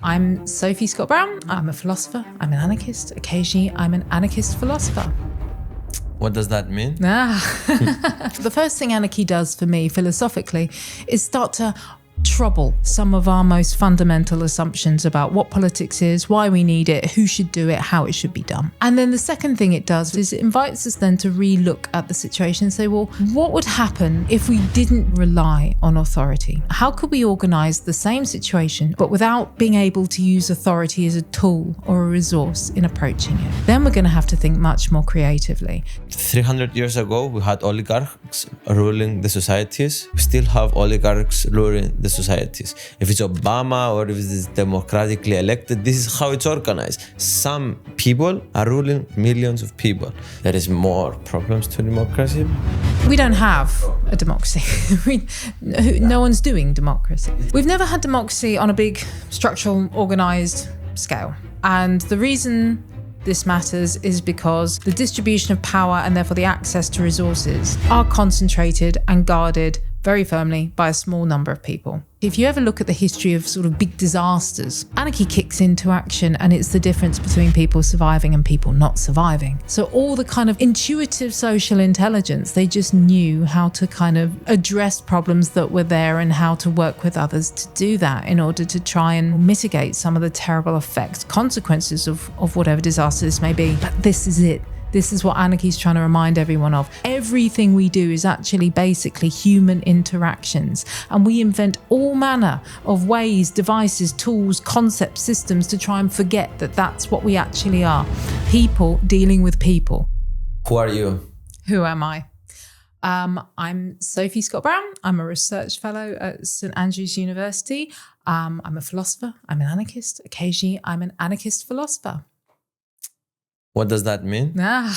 I'm Sophie Scott-Brown. I'm a philosopher. I'm an anarchist. Occasionally, I'm an anarchist philosopher. What does that mean? The first thing anarchy does for me, philosophically, is start to trouble some of our most fundamental assumptions about what politics is, why we need it, who should do it, how it should be done. And then the second thing it does is it invites us then to re-look at the situation and say, well, what would happen if we didn't rely on authority? How could we organize the same situation, but without being able to use authority as a tool or a resource in approaching it? Then we're going to have to think much more creatively. 300 years ago, we had oligarchs ruling the societies. We still have oligarchs ruling the societies. If it's Obama or if it's democratically elected, this is how it's organized. Some people are ruling millions of people. There is more problems to democracy. We don't have a democracy. No one's doing democracy. We've never had democracy on a big structural, organized scale. And the reason this matters is because the distribution of power and therefore the access to resources are concentrated and guarded very firmly by a small number of people. If you ever look at the history of sort of big disasters, anarchy kicks into action, and it's the difference between people surviving and people not surviving. So all the kind of intuitive social intelligence, they just knew how to kind of address problems that were there and how to work with others to do that in order to try and mitigate some of the terrible effects, consequences of whatever disaster this may be. But this is it. This is what anarchy is trying to remind everyone of. Everything we do is actually basically human interactions. And we invent all manner of ways, devices, tools, concepts, systems to try and forget that that's what we actually are. People dealing with people. Who are you? Who am I? I'm Sophie Scott-Brown. I'm a research fellow at St Andrews University. I'm a philosopher. I'm an anarchist. Occasionally, I'm an anarchist philosopher. What does that mean? Well,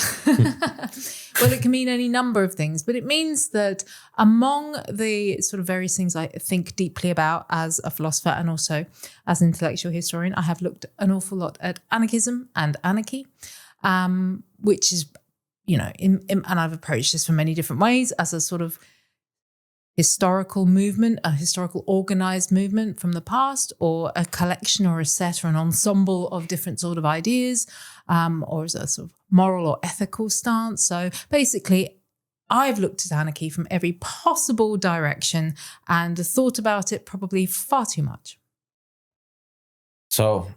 it can mean any number of things, but it means that among the sort of various things I think deeply about as a philosopher and also as an intellectual historian, I have looked an awful lot at anarchism and anarchy, which is, and I've approached this from many different ways as a sort of historical movement, a historical organized movement from the past, or a collection or a set or an ensemble of different sort of ideas, or as a sort of moral or ethical stance. So basically, I've looked at anarchy from every possible direction and thought about it probably far too much. So,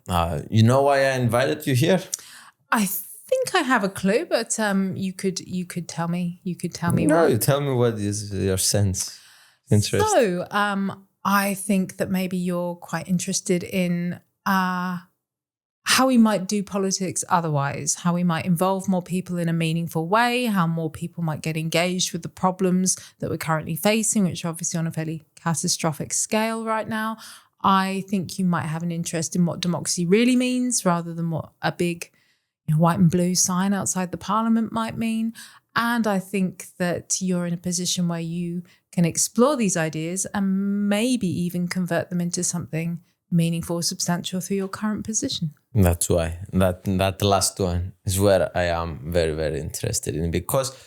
you know why I invited you here? I think I have a clue, but you could tell me. You tell me what is your sense. Interest. So, I think that maybe you're quite interested in how we might do politics otherwise, how we might involve more people in a meaningful way, how more people might get engaged with the problems that we're currently facing, which are obviously on a fairly catastrophic scale right now. I think you might have an interest in what democracy really means rather than what a big white and blue sign outside the parliament might mean. And I think that you're in a position where you can explore these ideas and maybe even convert them into something meaningful, substantial through your current position. That's why. That last one is where I am very, very interested in, because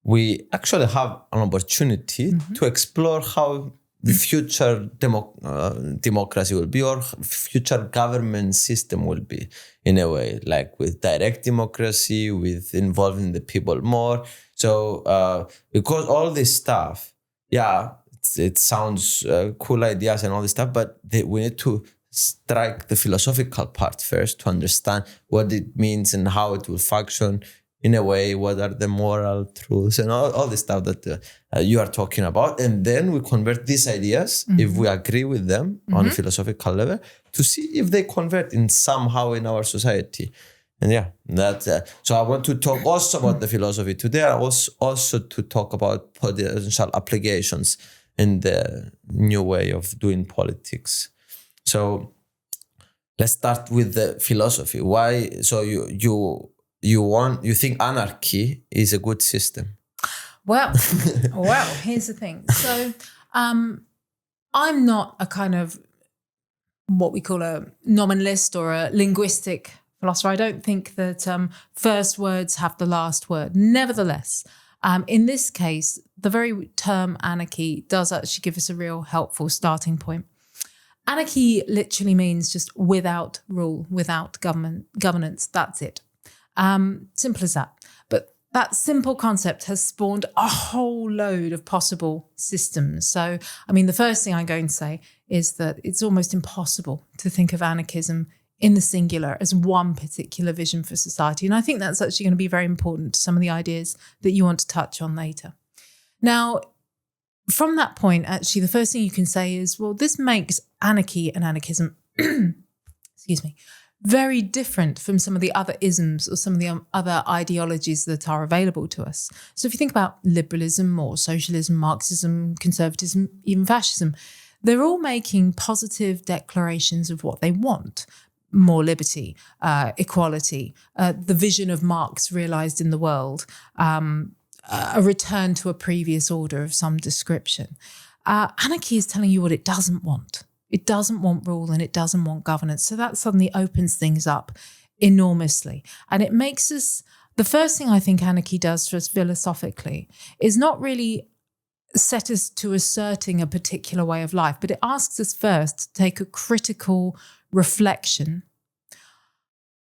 we actually have an opportunity to explore how the future democracy will be, or future government system will be, in a way, like with direct democracy, with involving the people more. So because all this stuff, it sounds cool ideas and all this stuff, but we need to strike the philosophical part first to understand what it means and how it will function. In a way, what are the moral truths and all this stuff that you are talking about. And then we convert these ideas, if we agree with them on a philosophical level, to see if they convert in somehow in our society. And so I want to talk also about the philosophy today. I also to talk about potential applications in the new way of doing politics. So let's start with the philosophy. Why? So you think anarchy is a good system? Well, here's the thing. So I'm not a kind of what we call a nominalist or a linguistic philosopher. I don't think that first words have the last word. Nevertheless, in this case, the very term anarchy does actually give us a real helpful starting point. Anarchy literally means just without rule, without governance. That's it. Simple as that. But that simple concept has spawned a whole load of possible systems. So, I mean, the first thing I'm going to say is that it's almost impossible to think of anarchism in the singular as one particular vision for society. And I think that's actually going to be very important to some of the ideas that you want to touch on later. Now, from that point, actually, the first thing you can say is, well, this makes anarchy and anarchism, excuse me, very different from some of the other isms or some of the other ideologies that are available to us. So if you think about liberalism or socialism, Marxism, conservatism, even fascism, they're all making positive declarations of what they want. More liberty, equality, the vision of Marx realized in the world, a return to a previous order of some description. Anarchy is telling you what it doesn't want. It doesn't want rule and it doesn't want governance. So that suddenly opens things up enormously. And it makes us, the first thing I think anarchy does for us philosophically is not really set us to asserting a particular way of life, but it asks us first to take a critical reflection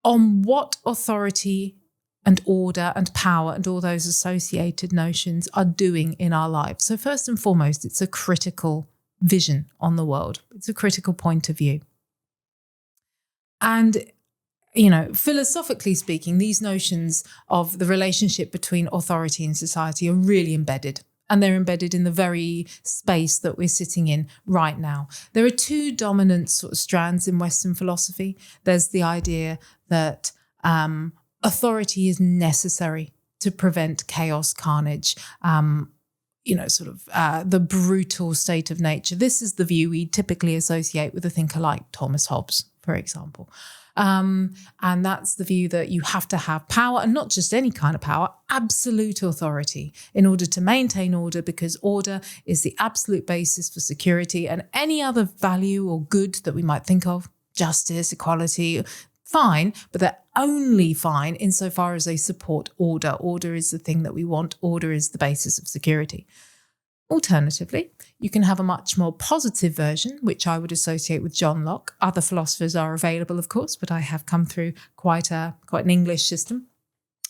on what authority and order and power and all those associated notions are doing in our lives. So first and foremost, it's a critical vision on the world. It's a critical point of view. And, philosophically speaking, these notions of the relationship between authority and society are really embedded. And they're embedded in the very space that we're sitting in right now. There are two dominant sort of strands in Western philosophy. There's the idea that authority is necessary to prevent chaos, carnage, the brutal state of nature. This is the view we typically associate with a thinker like Thomas Hobbes, for example. And that's the view that you have to have power, and not just any kind of power, absolute authority in order to maintain order, because order is the absolute basis for security, and any other value or good that we might think of, justice, equality, fine, but they're only fine insofar as they support order. Order is the thing that we want. Order is the basis of security. Alternatively, you can have a much more positive version, which I would associate with John Locke. Other philosophers are available, of course, but I have come through quite an English system.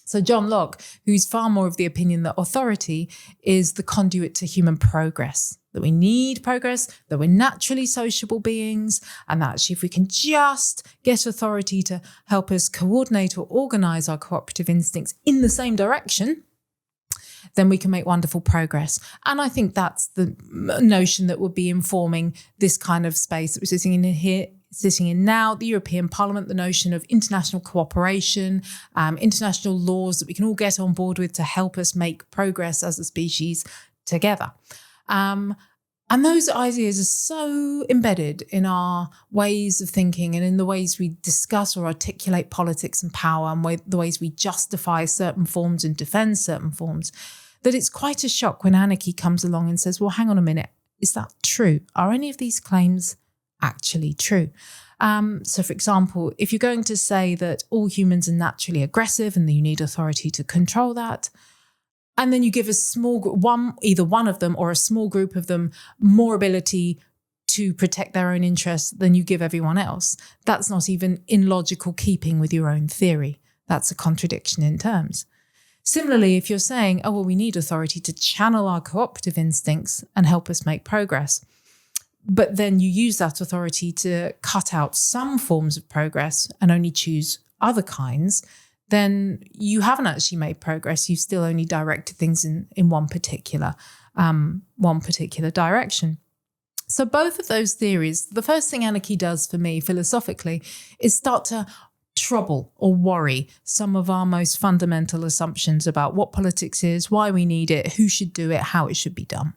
So John Locke, who's far more of the opinion that authority is the conduit to human progress, that we need progress, that we're naturally sociable beings, and that actually if we can just get authority to help us coordinate or organise our cooperative instincts in the same direction, then we can make wonderful progress. And I think that's the notion that would be informing this kind of space that we're sitting in now, the European Parliament, the notion of international cooperation, international laws that we can all get on board with to help us make progress as a species together. And those ideas are so embedded in our ways of thinking and in the ways we discuss or articulate politics and power and the ways we justify certain forms and defend certain forms, that it's quite a shock when anarchy comes along and says, well, hang on a minute, is that true? Are any of these claims actually true? So, for example, if you're going to say that all humans are naturally aggressive and that you need authority to control that, and then you give a small group, either one of them or a small group of them, more ability to protect their own interests than you give everyone else, that's not even in logical keeping with your own theory. That's a contradiction in terms. Similarly, if you're saying, oh, well, we need authority to channel our cooperative instincts and help us make progress, but then you use that authority to cut out some forms of progress and only choose other kinds, then you haven't actually made progress. You've still only directed things in one particular direction. So both of those theories, the first thing anarchy does for me philosophically is start to trouble or worry some of our most fundamental assumptions about what politics is, why we need it, who should do it, how it should be done.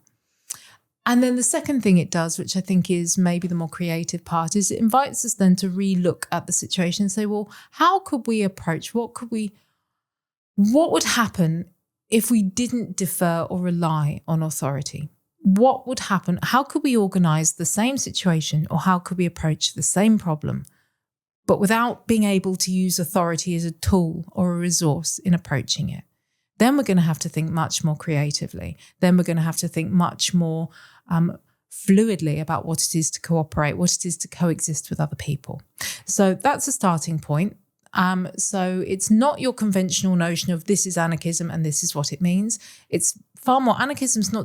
And then the second thing it does, which I think is maybe the more creative part, is it invites us then to re-look at the situation and say, well, how could we approach, what would happen if we didn't defer or rely on authority? What would happen? How could we organise the same situation, or how could we approach the same problem, but without being able to use authority as a tool or a resource in approaching it? Then we're going to have to think much more creatively. Then we're going to have to think much more fluidly about what it is to cooperate, what it is to coexist with other people. So that's a starting point. So it's not your conventional notion of this is anarchism and this is what it means. It's far more,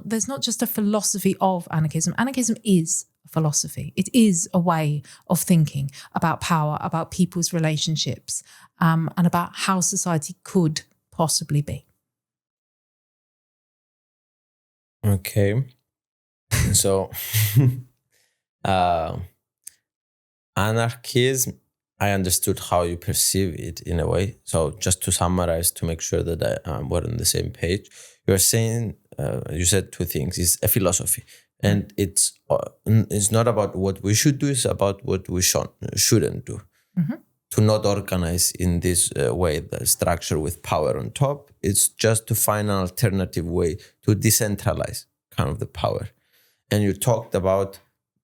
there's not just a philosophy of anarchism. Anarchism is a philosophy. It is a way of thinking about power, about people's relationships, and about how society could possibly be. Okay. So, anarchism, I understood how you perceive it in a way. So just to summarize, to make sure that we're on the same page, you're saying, you said two things. It's a philosophy. And it's not about what we should do, it's about what we shouldn't do. Mm-hmm. To not organize in this way, the structure with power on top. It's just to find an alternative way to decentralize kind of the power. And you talked about,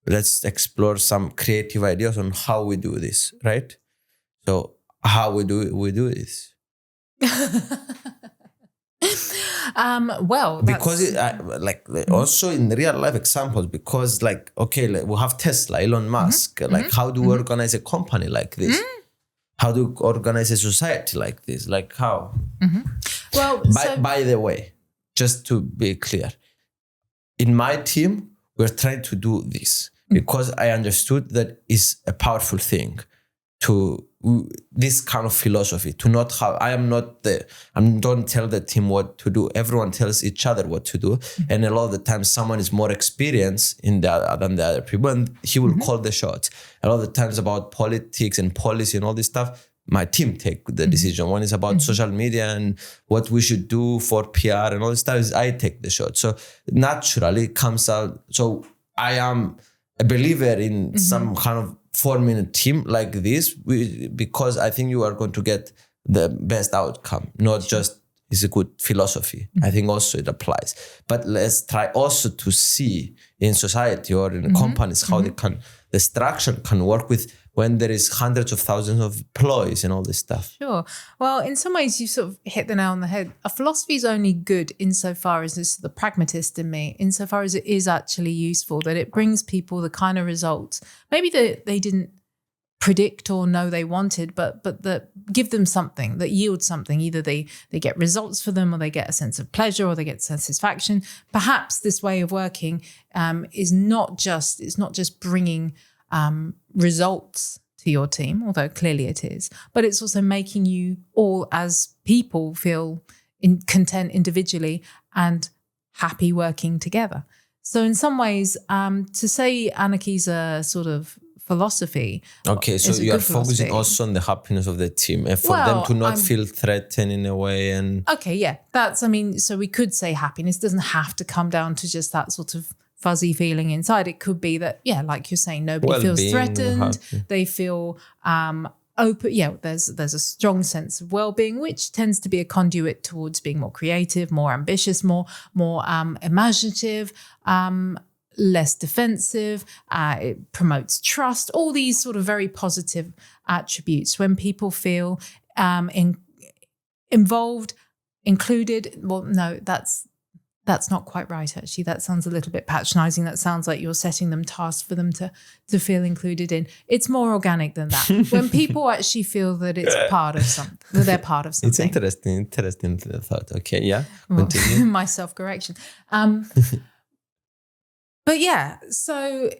let's explore some creative ideas on how we do this, right? So how we do this? Well, because also in real life examples, because we have Tesla, Elon Musk. Mm-hmm. Like, how do we organize a company like this? Mm-hmm. How do we organize a society like this? Like how? Mm-hmm. Well, by the way, just to be clear, in my team, we're trying to do this because I understood that is a powerful thing to this kind of philosophy, to not have, I don't tell the team what to do. Everyone tells each other what to do. And a lot of the time someone is more experienced than the other people, and he will call the shots. A lot of the times about politics and policy and all this stuff, my team take the decision. One is about social media and what we should do for PR and all this stuff, is I take the shot. So naturally it comes out. So I am a believer in some kind of forming a team like this, because I think you are going to get the best outcome, not just is a good philosophy. I think also it applies. But let's try also to see in society or in companies how the structure can work with when there is hundreds of thousands of employees and all this stuff. Sure. Well, in some ways you sort of hit the nail on the head. A philosophy is only good insofar as this is the pragmatist in me, insofar as it is actually useful, that it brings people the kind of results maybe that they didn't predict or know they wanted, but that give them something, that yield something. Either they get results for them, or they get a sense of pleasure, or they get satisfaction. Perhaps this way of working is not just bringing results to your team, although clearly it is, but it's also making you all as people feel content individually and happy working together. So in some ways, to say anarchy is a sort of philosophy. Okay, so you are focusing also on the happiness of the team and for them to not feel threatened in a way. And okay, yeah, so we could say happiness doesn't have to come down to just that sort of fuzzy feeling inside. It could be that, yeah, like you're saying, nobody feels threatened. They feel open. Yeah, there's a strong sense of well-being, which tends to be a conduit towards being more creative, more ambitious, more imaginative, less defensive. It promotes trust. All these sort of very positive attributes. When people feel involved, included. Well, no, that's not quite right, actually. That sounds a little bit patronizing. That sounds like you're setting them tasks for them to feel included in. It's more organic than that. When people actually feel that it's part of something, that they're part of something. It's interesting thought. Okay, yeah. Well, my self-correction. But yeah, so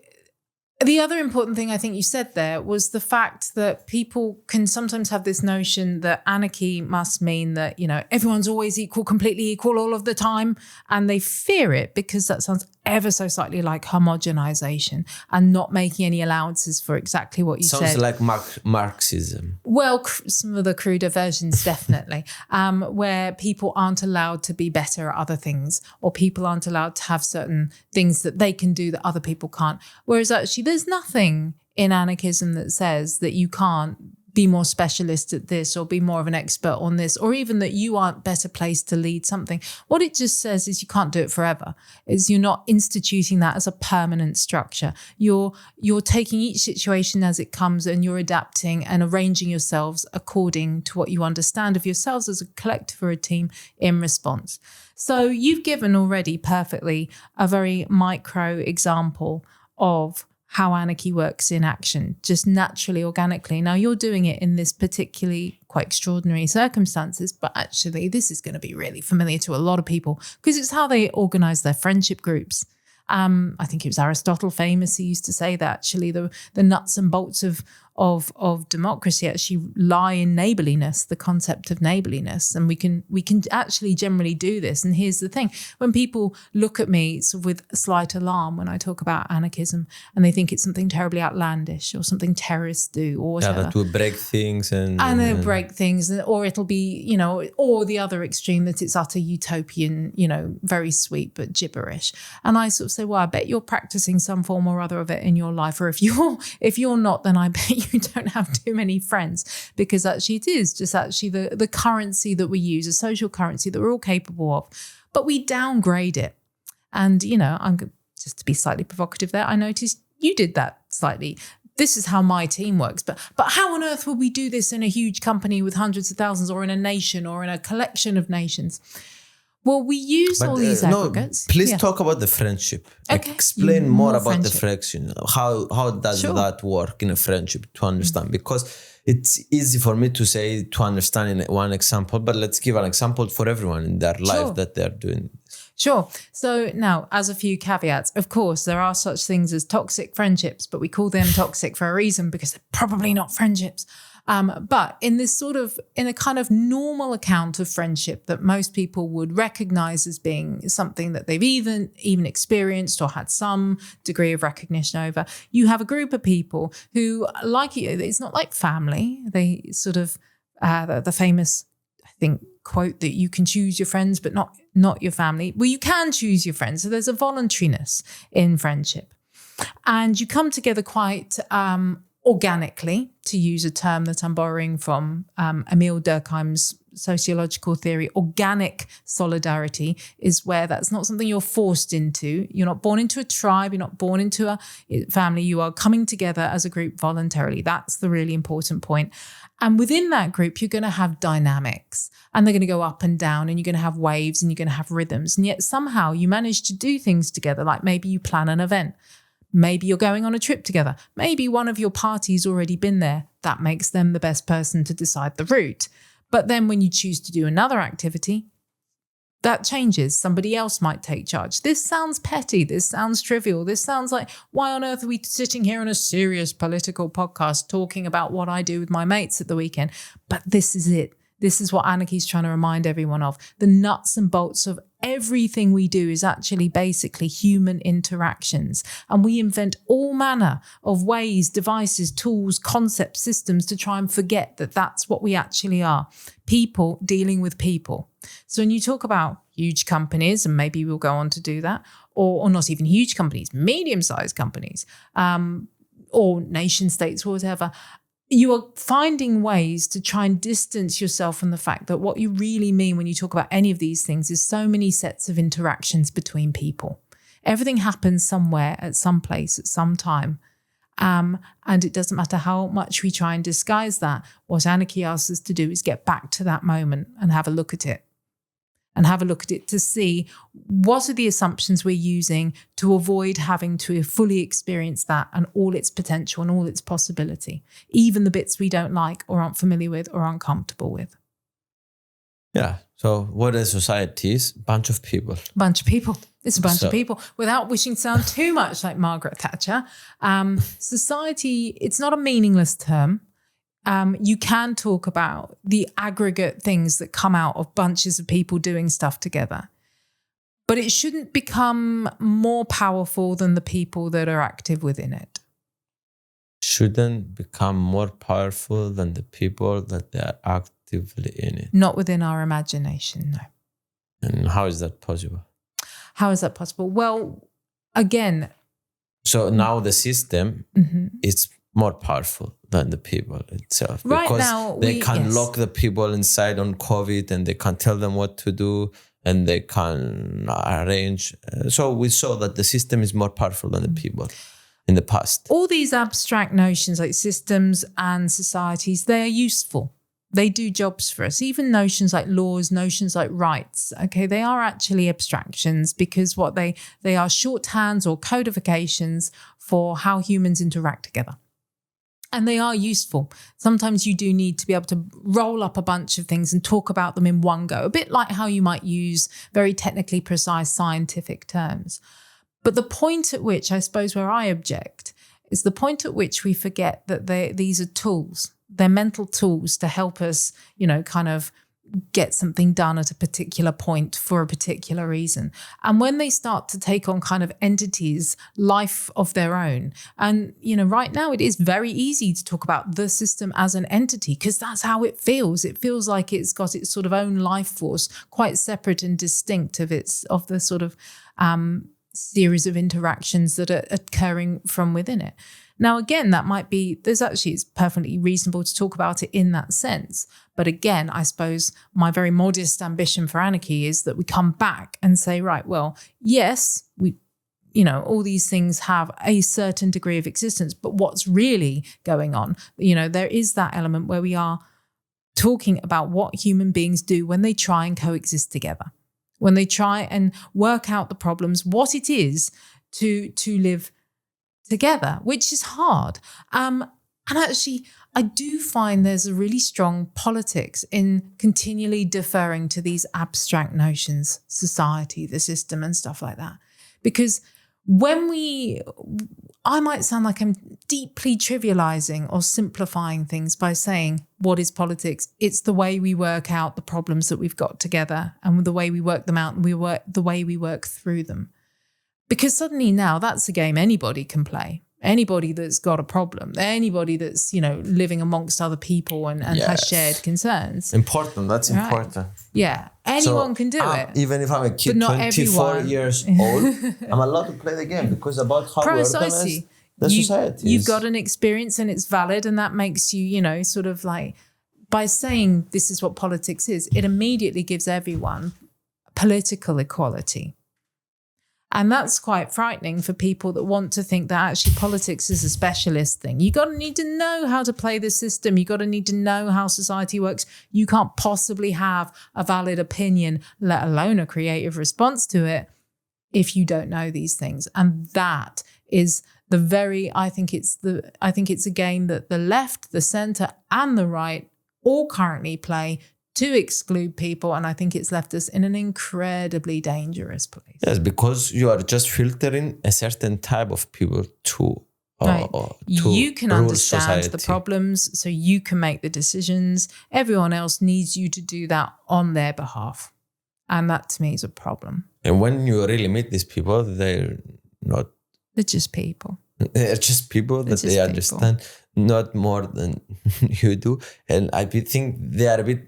the other important thing I think you said there was the fact that people can sometimes have this notion that anarchy must mean that, everyone's always equal, completely equal all of the time. And they fear it because that sounds ever so slightly like homogenization and not making any allowances for exactly what you said. Sounds like Marxism. Well, some of the cruder versions, definitely, where people aren't allowed to be better at other things, or people aren't allowed to have certain things that they can do that other people can't. Whereas actually there's nothing in anarchism that says that you can't be more specialist at this or be more of an expert on this, or even that you aren't better placed to lead something. What it just says is you can't do it forever. Is you're not instituting that as a permanent structure. You're taking each situation as it comes and you're adapting and arranging yourselves according to what you understand of yourselves as a collective or a team in response. So you've given already perfectly a very micro example of how anarchy works in action, just naturally, organically. Now, you're doing it in this particularly quite extraordinary circumstances, but actually this is going to be really familiar to a lot of people because it's how they organize their friendship groups. I think it was Aristotle famously used to say that actually the nuts and bolts of democracy actually lie in neighborliness, the concept of neighborliness. And we can actually generally do this. And here's the thing. When people look at me sort of with a slight alarm when I talk about anarchism and they think it's something terribly outlandish or something terrorists do or whatever. Yeah, that will break things. And they'll break things, or it'll be, or the other extreme that it's utter utopian, very sweet but gibberish. And I sort of say, well, I bet you're practicing some form or other of it in your life. Or if you're not, then I bet you don't have too many friends, because actually it is just actually the currency that we use, a social currency that we're all capable of, but we downgrade it. And, I'm just to be slightly provocative there, I noticed you did that slightly. This is how my team works. But how on earth would we do this in a huge company with hundreds of thousands, or in a nation, or in a collection of nations? Well, we use all these aggregates. Please talk about the friendship. Okay. Explain more about the friction. How does that work in a friendship to understand? Because it's easy for me to say to understand in one example, but let's give an example for everyone in their life that they're doing. Sure. So now, as a few caveats, of course, there are such things as toxic friendships, but we call them toxic for a reason because they're probably not friendships. But in a kind of normal account of friendship that most people would recognize as being something that they've even experienced or had some degree of recognition over, you have a group of people who, like you, it's not like family. They sort of, the famous, I think, quote that you can choose your friends, but not your family. Well, you can choose your friends. So there's a voluntariness in friendship. And you come together quite organically, to use a term that I'm borrowing from Emile Durkheim's sociological theory. Organic solidarity is where that's not something you're forced into. You're not born into a tribe. You're not born into a family. You are coming together as a group voluntarily. That's the really important point. And within that group, you're going to have dynamics, and they're going to go up and down, and you're going to have waves, and you're going to have rhythms. And yet somehow you manage to do things together, like maybe you plan an event. Maybe you're going on a trip together. Maybe one of your party's already been there. That makes them the best person to decide the route. But then when you choose to do another activity, that changes. Somebody else might take charge. This sounds petty. This sounds trivial. This sounds like, why on earth are we sitting here on a serious political podcast talking about what I do with my mates at the weekend? But this is it. This is what anarchy is trying to remind everyone of. The nuts and bolts of everything we do is actually basically human interactions. And we invent all manner of ways, devices, tools, concepts, systems to try and forget that that's what we actually are. People dealing with people. So when you talk about huge companies, and maybe we'll go on to do that, or not even huge companies, medium-sized companies, or nation states, or whatever, you are finding ways to try and distance yourself from the fact that what you really mean when you talk about any of these things is so many sets of interactions between people. Everything happens somewhere, at some place, at some time. And it doesn't matter how much we try and disguise that. What anarchy asks us to do is get back to that moment and have a look at it. And have a look at it to see what are the assumptions we're using to avoid having to fully experience that and all its potential and all its possibility, even the bits we don't like or aren't familiar with or aren't comfortable with. Yeah. So what a society is? Bunch of people. Bunch of people. It's a bunch of people. Without wishing to sound too much like Margaret Thatcher, society, it's not a meaningless term. You can talk about the aggregate things that come out of bunches of people doing stuff together. But it shouldn't become more powerful than the people that are active within it. Shouldn't become more powerful than the people that they are actively in it. Not within our imagination, no. And how is that possible? How is that possible? Well, again... So now the system is more powerful than the people itself. Right because now, they can lock the people inside on COVID, and they can tell them what to do, and they can arrange. So we saw that the system is more powerful than the people in the past. All these abstract notions like systems and societies, they are useful. They do jobs for us. Even notions like laws, notions like rights, okay, they are actually abstractions because what they are shorthands or codifications for how humans interact together. And they are useful. Sometimes you do need to be able to roll up a bunch of things and talk about them in one go, a bit like how you might use very technically precise scientific terms. But the point at which, I suppose, where I object is the point at which we forget that these are tools. They're mental tools to help us, kind of get something done at a particular point for a particular reason. And when they start to take on kind of entities, life of their own, and, right now it is very easy to talk about the system as an entity because that's how it feels. It feels like it's got its sort of own life force, quite separate and distinct of the sort of series of interactions that are occurring from within it. Now, again, it's perfectly reasonable to talk about it in that sense. But again, I suppose my very modest ambition for anarchy is that we come back and say, right, well, yes, all these things have a certain degree of existence, but what's really going on? There is that element where we are talking about what human beings do when they try and coexist together, when they try and work out the problems, what it is to live together, which is hard. And actually, I do find there's a really strong politics in continually deferring to these abstract notions, society, the system, and stuff like that. Because I might sound like I'm deeply trivializing or simplifying things by saying, what is politics? It's the way we work out the problems that we've got together and the way we work them out and the way we work through them. Because suddenly now that's a game anybody can play. Anybody that's got a problem, anybody that's, living amongst other people and has shared concerns. Important, that's right. Important. Yeah, anyone can do it. Even if I'm a kid, 24 years old, I'm allowed to play the game because about how we organize the society. You've got an experience and it's valid, and that makes you, sort of like, by saying this is what politics is, it immediately gives everyone political equality. And that's quite frightening for people that want to think that actually politics is a specialist thing. You got to need to know how to play the system. You got to need to know how society works. You can't possibly have a valid opinion, let alone a creative response to it, if you don't know these things. And that is I think it's a game that the left, the center, and the right all currently play to exclude people, and I think it's left us in an incredibly dangerous place. Yes, because you are just filtering a certain type of people to you can understand society. the problems, so you can make the decisions. Everyone else needs you to do that on their behalf, and that to me is a problem. And when you really meet these people, they're just people. They're just people that they understand not more than you do, and I think they are a bit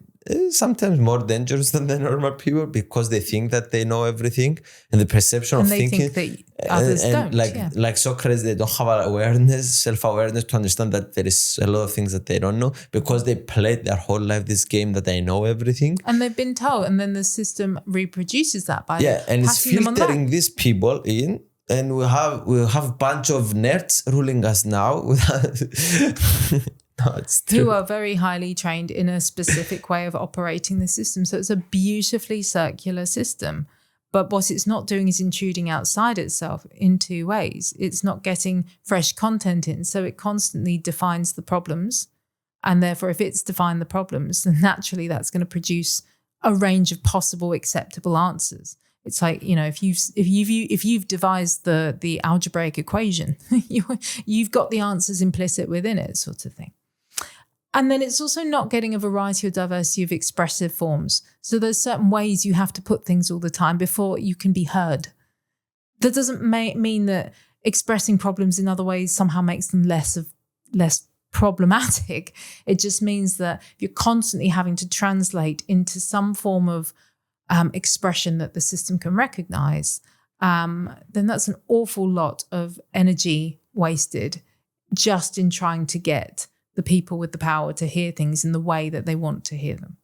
sometimes more dangerous than the normal people because they think that they know everything, and the perception of thinking think that others don't. Like Socrates, they don't have self-awareness to understand that there is a lot of things that they don't know because they played their whole life this game that they know everything, and they've been told, and then the system reproduces that by and it's filtering these people in. And we have a bunch of nerds ruling us now. No, it's true. Who are very highly trained in a specific way of operating the system. So it's a beautifully circular system. But what it's not doing is intruding outside itself in two ways. It's not getting fresh content in. So it constantly defines the problems. And therefore, if it's defined the problems, then naturally that's going to produce a range of possible acceptable answers. It's like, if you've devised the algebraic equation, you've got the answers implicit within it, sort of thing. And then it's also not getting a variety or diversity of expressive forms. So there's certain ways you have to put things all the time before you can be heard. That doesn't mean that expressing problems in other ways somehow makes them less problematic. It just means that if you're constantly having to translate into some form of expression that the system can recognize, then that's an awful lot of energy wasted just in trying to get the people with the power to hear things in the way that they want to hear them.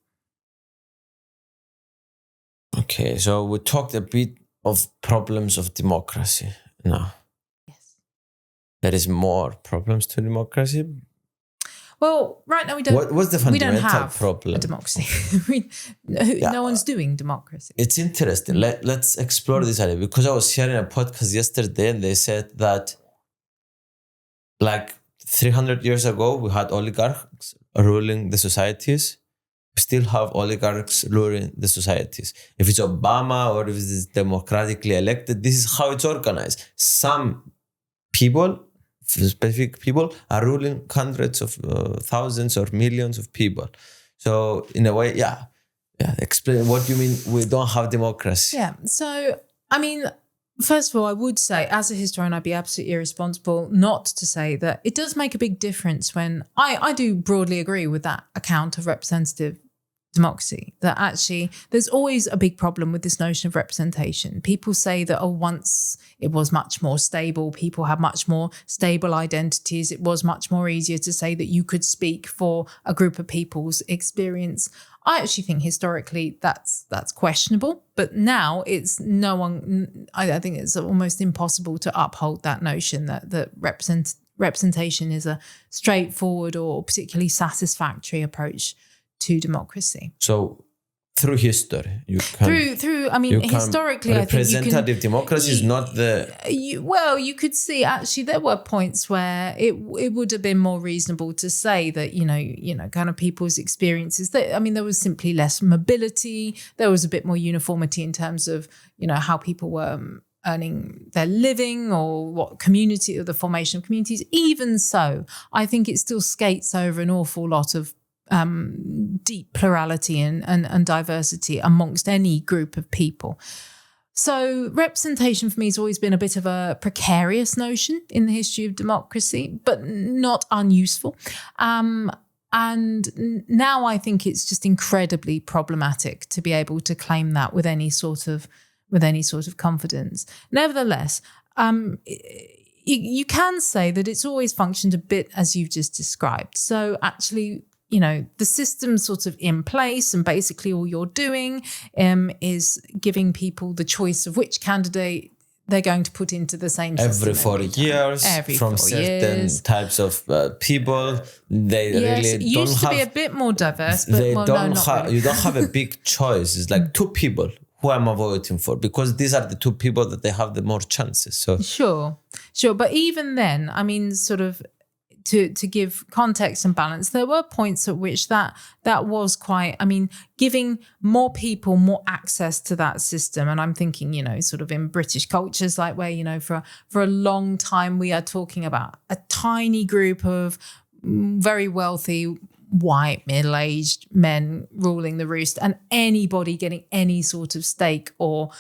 Okay, so we talked a bit of problems of democracy now. Yes. There is more problems to democracy. Well, right now What's the fundamental we don't have problem? a democracy. No one's doing democracy. It's interesting. Let's explore this idea, because I was hearing a podcast yesterday and they said that like 300 years ago, we had oligarchs ruling the societies. We still have oligarchs ruling the societies. If it's Obama or if it's democratically elected, this is how it's organized. Some people, specific people, are ruling hundreds of thousands or millions of people. So in a way, yeah. Explain what you mean we don't have democracy. Yeah. So, I mean, first of all, I would say, as a historian, I'd be absolutely irresponsible not to say that it does make a big difference when I do broadly agree with that account of representative democracy, that actually there's always a big problem with this notion of representation. People say that, once it was much more stable, people had much more stable identities, it was much more easier to say that you could speak for a group of people's experience. I actually think historically that's questionable, but now it's I think it's almost impossible to uphold that notion that representation is a straightforward or particularly satisfactory approach to democracy. So through history, you can historically, representative democracy is not the. You could see actually there were points where it would have been more reasonable to say that kind of people's experiences. There was simply less mobility. There was a bit more uniformity in terms of how people were earning their living or what community or the formation of communities. Even so, I think it still skates over an awful lot of deep plurality and diversity amongst any group of people. So representation for me has always been a bit of a precarious notion in the history of democracy, but not unuseful. And now I think it's just incredibly problematic to be able to claim that with any sort of confidence. Nevertheless, you can say that it's always functioned a bit as you've just described. So actually, the system's sort of in place, and basically all you're doing is giving people the choice of which candidate they're going to put into the same system every 4 years from certain types of people. It used to be a bit more diverse, but you don't have a big choice. It's like two people who am I voting for, because these are the two people that they have the more chances. So sure. But even then, sort of, to give context and balance, there were points at which that was quite, giving more people more access to that system. And I'm thinking, sort of in British cultures, like where, for a long time we are talking about a tiny group of very wealthy, white, middle-aged men ruling the roost, and anybody getting any sort of stake or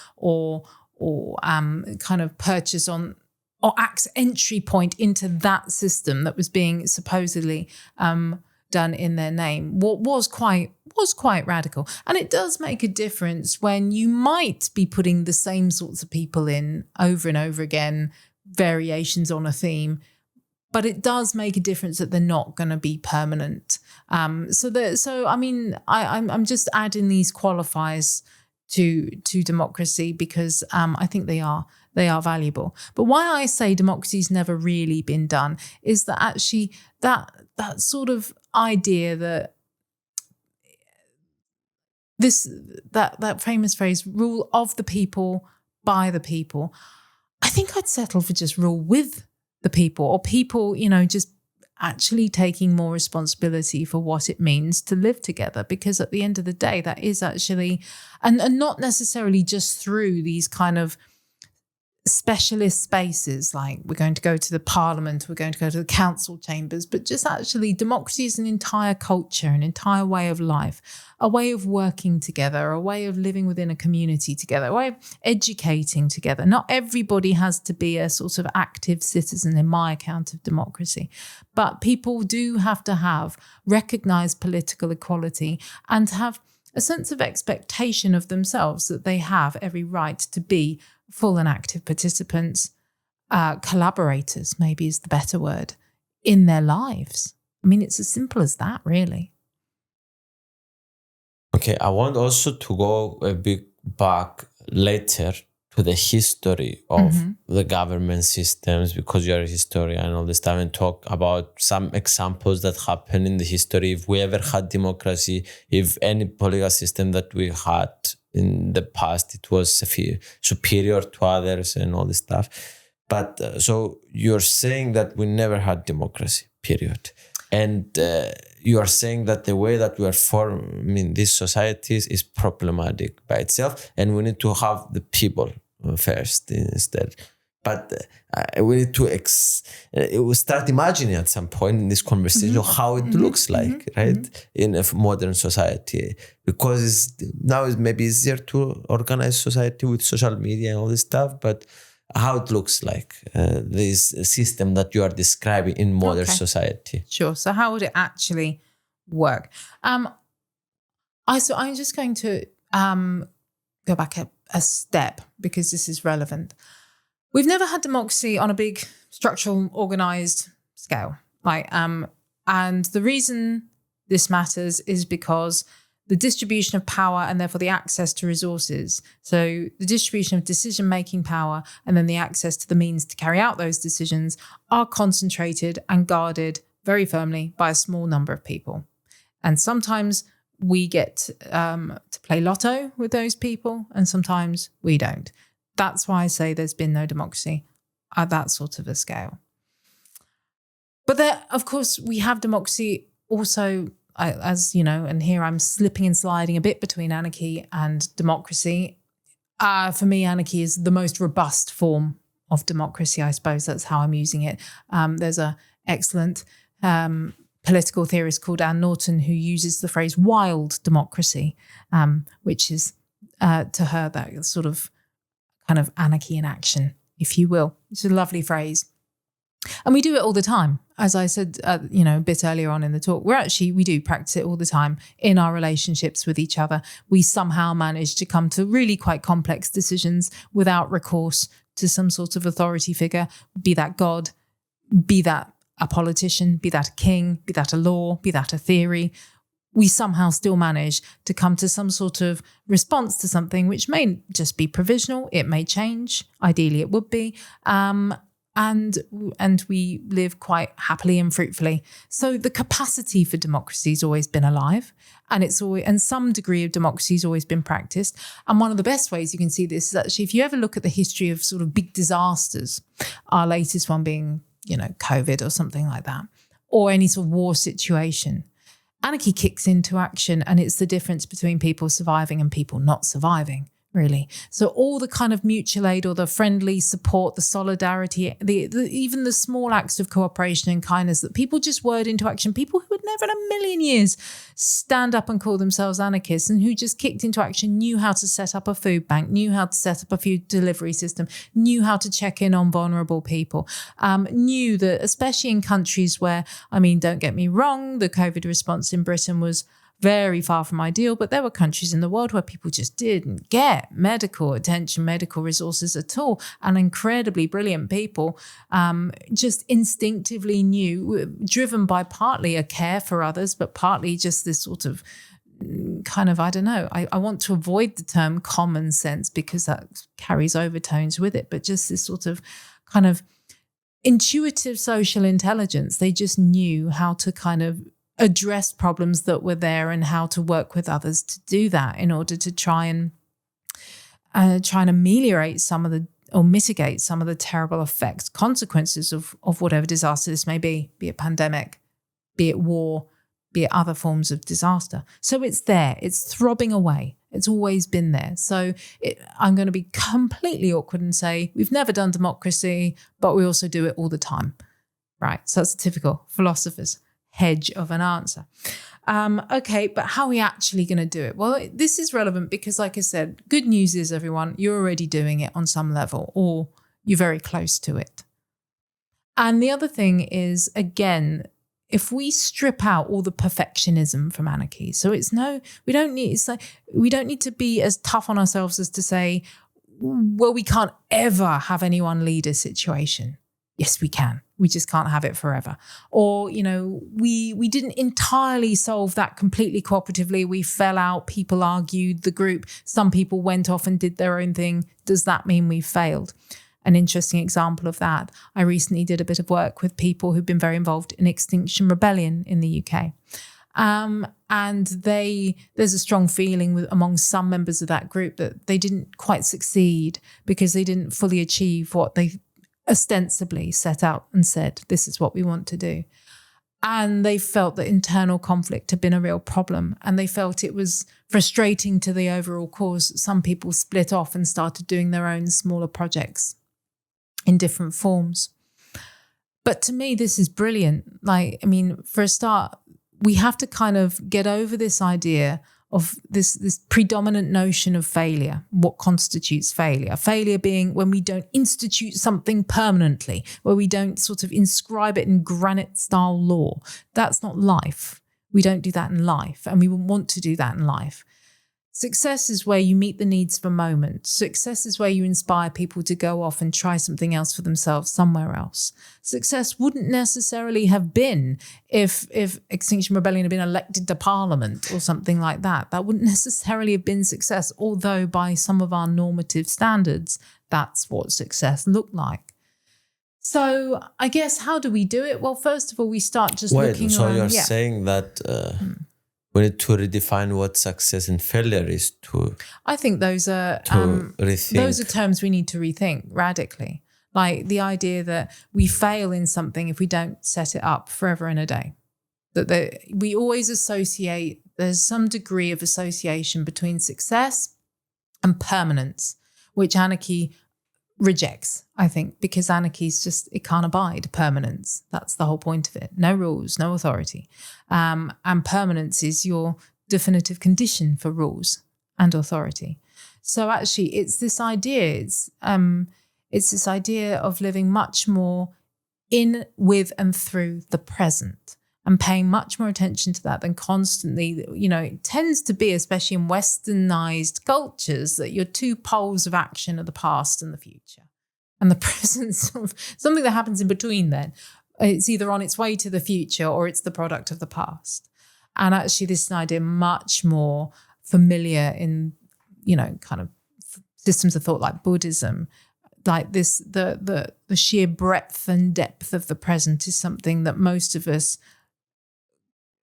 kind of purchase on or entry point into that system that was being supposedly done in their name, was quite radical. And it does make a difference when you might be putting the same sorts of people in over and over again, variations on a theme, but it does make a difference that they're not going to be permanent. I'm just adding these qualifiers to democracy because I think they are valuable. But why I say democracy's never really been done is that actually that sort of idea that that famous phrase, rule of the people by the people, I think I'd settle for just rule with the people, or people, just actually taking more responsibility for what it means to live together. Because at the end of the day, that is actually, and not necessarily just through these kind of specialist spaces, like we're going to go to the parliament, we're going to go to the council chambers, but just actually democracy is an entire culture, an entire way of life, a way of working together, a way of living within a community together, a way of educating together. Not everybody has to be a sort of active citizen in my account of democracy, but people do have to have recognized political equality and have a sense of expectation of themselves that they have every right to be full and active participants, collaborators maybe is the better word, in their lives. I mean, it's as simple as that, really. Okay, I want also to go a bit back later to the history of the government systems, because you're a historian and all this time, and talk about some examples that happen in the history. If we ever had democracy, if any political system that we had in the past, it was superior to others and all this stuff. But so you're saying that we never had democracy, period. And you are saying that the way that we are forming these societies is problematic by itself, and we need to have the people first instead. But we need to start imagining at some point in this conversation how it looks like, right, in a modern society. Because now it's maybe easier to organize society with social media and all this stuff, but how it looks like, this system that you are describing in modern society. Sure. So how would it actually work? I'm just going to go back a step, because this is relevant. We've never had democracy on a big structural organized scale. And the reason this matters is because the distribution of power and therefore the access to resources, so the distribution of decision-making power and then the access to the means to carry out those decisions, are concentrated and guarded very firmly by a small number of people. And sometimes we get to play lotto with those people, and sometimes we don't. That's why I say there's been no democracy at that sort of a scale. But there, of course, we have democracy also, as you know, and here I'm slipping and sliding a bit between anarchy and democracy. For me, anarchy is the most robust form of democracy, I suppose. That's how I'm using it. There's an excellent political theorist called Anne Norton who uses the phrase wild democracy, which is to her that sort of kind of anarchy in action, if you will. It's a lovely phrase. And we do it all the time. As I said, a bit earlier on in the talk, we do practice it all the time in our relationships with each other. We somehow manage to come to really quite complex decisions without recourse to some sort of authority figure, be that God, be that a politician, be that a king, be that a law, be that a theory. We somehow still manage to come to some sort of response to something which may just be provisional. It may change. Ideally, it would be. And we live quite happily and fruitfully. So the capacity for democracy has always been alive, and some degree of democracy has always been practiced. And one of the best ways you can see this is actually if you ever look at the history of sort of big disasters, our latest one being, COVID or something like that, or any sort of war situation, anarchy kicks into action, and it's the difference between people surviving and people not surviving, really. So all the kind of mutual aid or the friendly support, the solidarity, even the small acts of cooperation and kindness that people just word into action, people who would never in a million years stand up and call themselves anarchists, and who just kicked into action, knew how to set up a food bank, knew how to set up a food delivery system, knew how to check in on vulnerable people, knew that especially in countries where, don't get me wrong, the COVID response in Britain was very far from ideal, but there were countries in the world where people just didn't get medical attention, medical resources at all. And incredibly brilliant people just instinctively knew, driven by partly a care for others, but partly just this sort of kind of, I want to avoid the term common sense because that carries overtones with it, but just this sort of kind of intuitive social intelligence. They just knew how to kind of address problems that were there and how to work with others to do that in order to try and ameliorate mitigate some of the terrible effects, consequences of whatever disaster this may be it pandemic, be it war, be it other forms of disaster. So it's there, it's throbbing away. It's always been there. So I'm going to be completely awkward and say we've never done democracy, but we also do it all the time, right? So that's a typical philosopher's hedge of an answer. Okay, but how are we actually going to do it? Well, this is relevant because, like I said, good news is, everyone, you're already doing it on some level, or you're very close to it. And the other thing is, again, if we strip out all the perfectionism from anarchy, so we don't need to be as tough on ourselves as to say, well, we can't ever have anyone lead a situation. Yes, we can. We just can't have it forever. Or, we didn't entirely solve that completely cooperatively. We fell out. People argued. The group, some people went off and did their own thing. Does that mean we failed? An interesting example of that. I recently did a bit of work with people who've been very involved in Extinction Rebellion in the UK. And there's a strong feeling among some members of that group that they didn't quite succeed because they didn't fully achieve what they ostensibly set out and said, this is what we want to do. And they felt that internal conflict had been a real problem. And they felt it was frustrating to the overall cause. Some people split off and started doing their own smaller projects in different forms. But to me, this is brilliant. For a start, we have to kind of get over this idea of this predominant notion of failure. What constitutes failure? Failure being when we don't institute something permanently, where we don't sort of inscribe it in granite-style law. That's not life. We don't do that in life, and we wouldn't want to do that in life. Success is where you meet the needs of a moment. Success is where you inspire people to go off and try something else for themselves somewhere else. Success wouldn't necessarily have been if Extinction Rebellion had been elected to Parliament or something like that. That wouldn't necessarily have been success, although by some of our normative standards, that's what success looked like. So I guess, how do we do it? Well, first of all, we start just looking around. So you're saying that... we need to redefine what success and failure is to. I think those are terms we need to rethink radically. Like the idea that we fail in something if we don't set it up forever and a day. That we always associate, there's some degree of association between success and permanence, which anarchy rejects, I think, because anarchy is just, it can't abide permanence. That's the whole point of it. No rules, no authority. And permanence is your definitive condition for rules and authority. So actually it's this idea, it's this idea of living much more in, with and through the present and paying much more attention to that than constantly, it tends to be, especially in westernized cultures, that your two poles of action are the past and the future. And the presence of something that happens in between then, it's either on its way to the future or it's the product of the past. And actually this is an idea much more familiar in, kind of systems of thought like Buddhism. Like this, the sheer breadth and depth of the present is something that most of us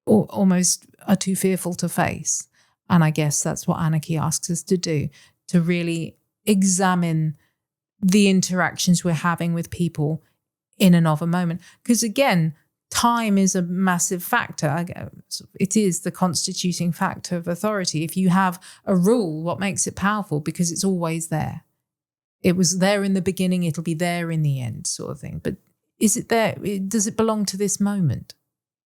almost are too fearful to face. And I guess that's what anarchy asks us to do, to really examine the interactions we're having with people in and of a moment. Because again, time is a massive factor. It is the constituting factor of authority. If you have a rule, what makes it powerful? Because it's always there. It was there in the beginning, it'll be there in the end, sort of thing. But is it there? Does it belong to this moment?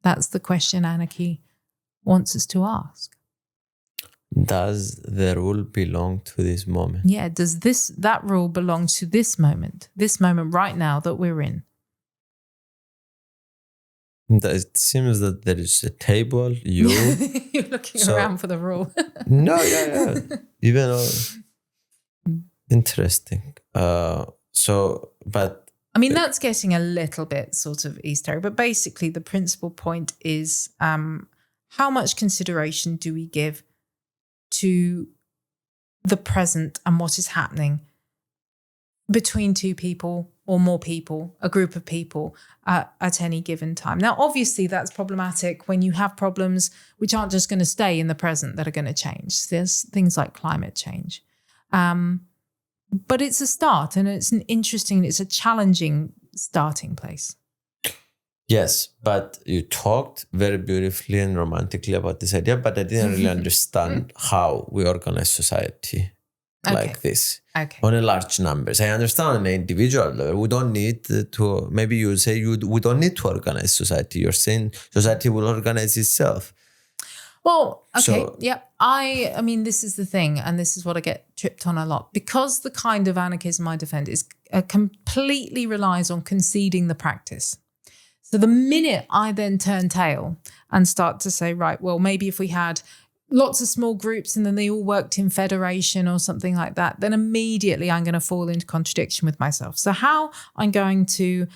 That's the question anarchy wants us to ask. Does the rule belong to this moment? Yeah, does that rule belong to this moment right now that we're in? It seems that there is a table, You're looking around for the rule. No, yeah. Even interesting. But I mean, that's getting a little bit sort of esoteric, but basically the principal point is how much consideration do we give to the present and what is happening between two people or more people, a group of people at any given time. Now, obviously, that's problematic when you have problems which aren't just going to stay in the present that are going to change. There's things like climate change. But it's a start, and it's a challenging starting place. Yes, but you talked very beautifully and romantically about this idea, but I didn't really understand how we organize society like this on a large numbers. I understand on an individual level, we don't need to, maybe you say we don't need to organize society. You're saying society will organize itself. Well, I mean, this is the thing, and this is what I get tripped on a lot, because the kind of anarchism I defend is completely relies on conceding the practice. So the minute I then turn tail and start to say, right, well, maybe if we had lots of small groups and then they all worked in federation or something like that, then immediately I'm going to fall into contradiction with myself. So how I'm going to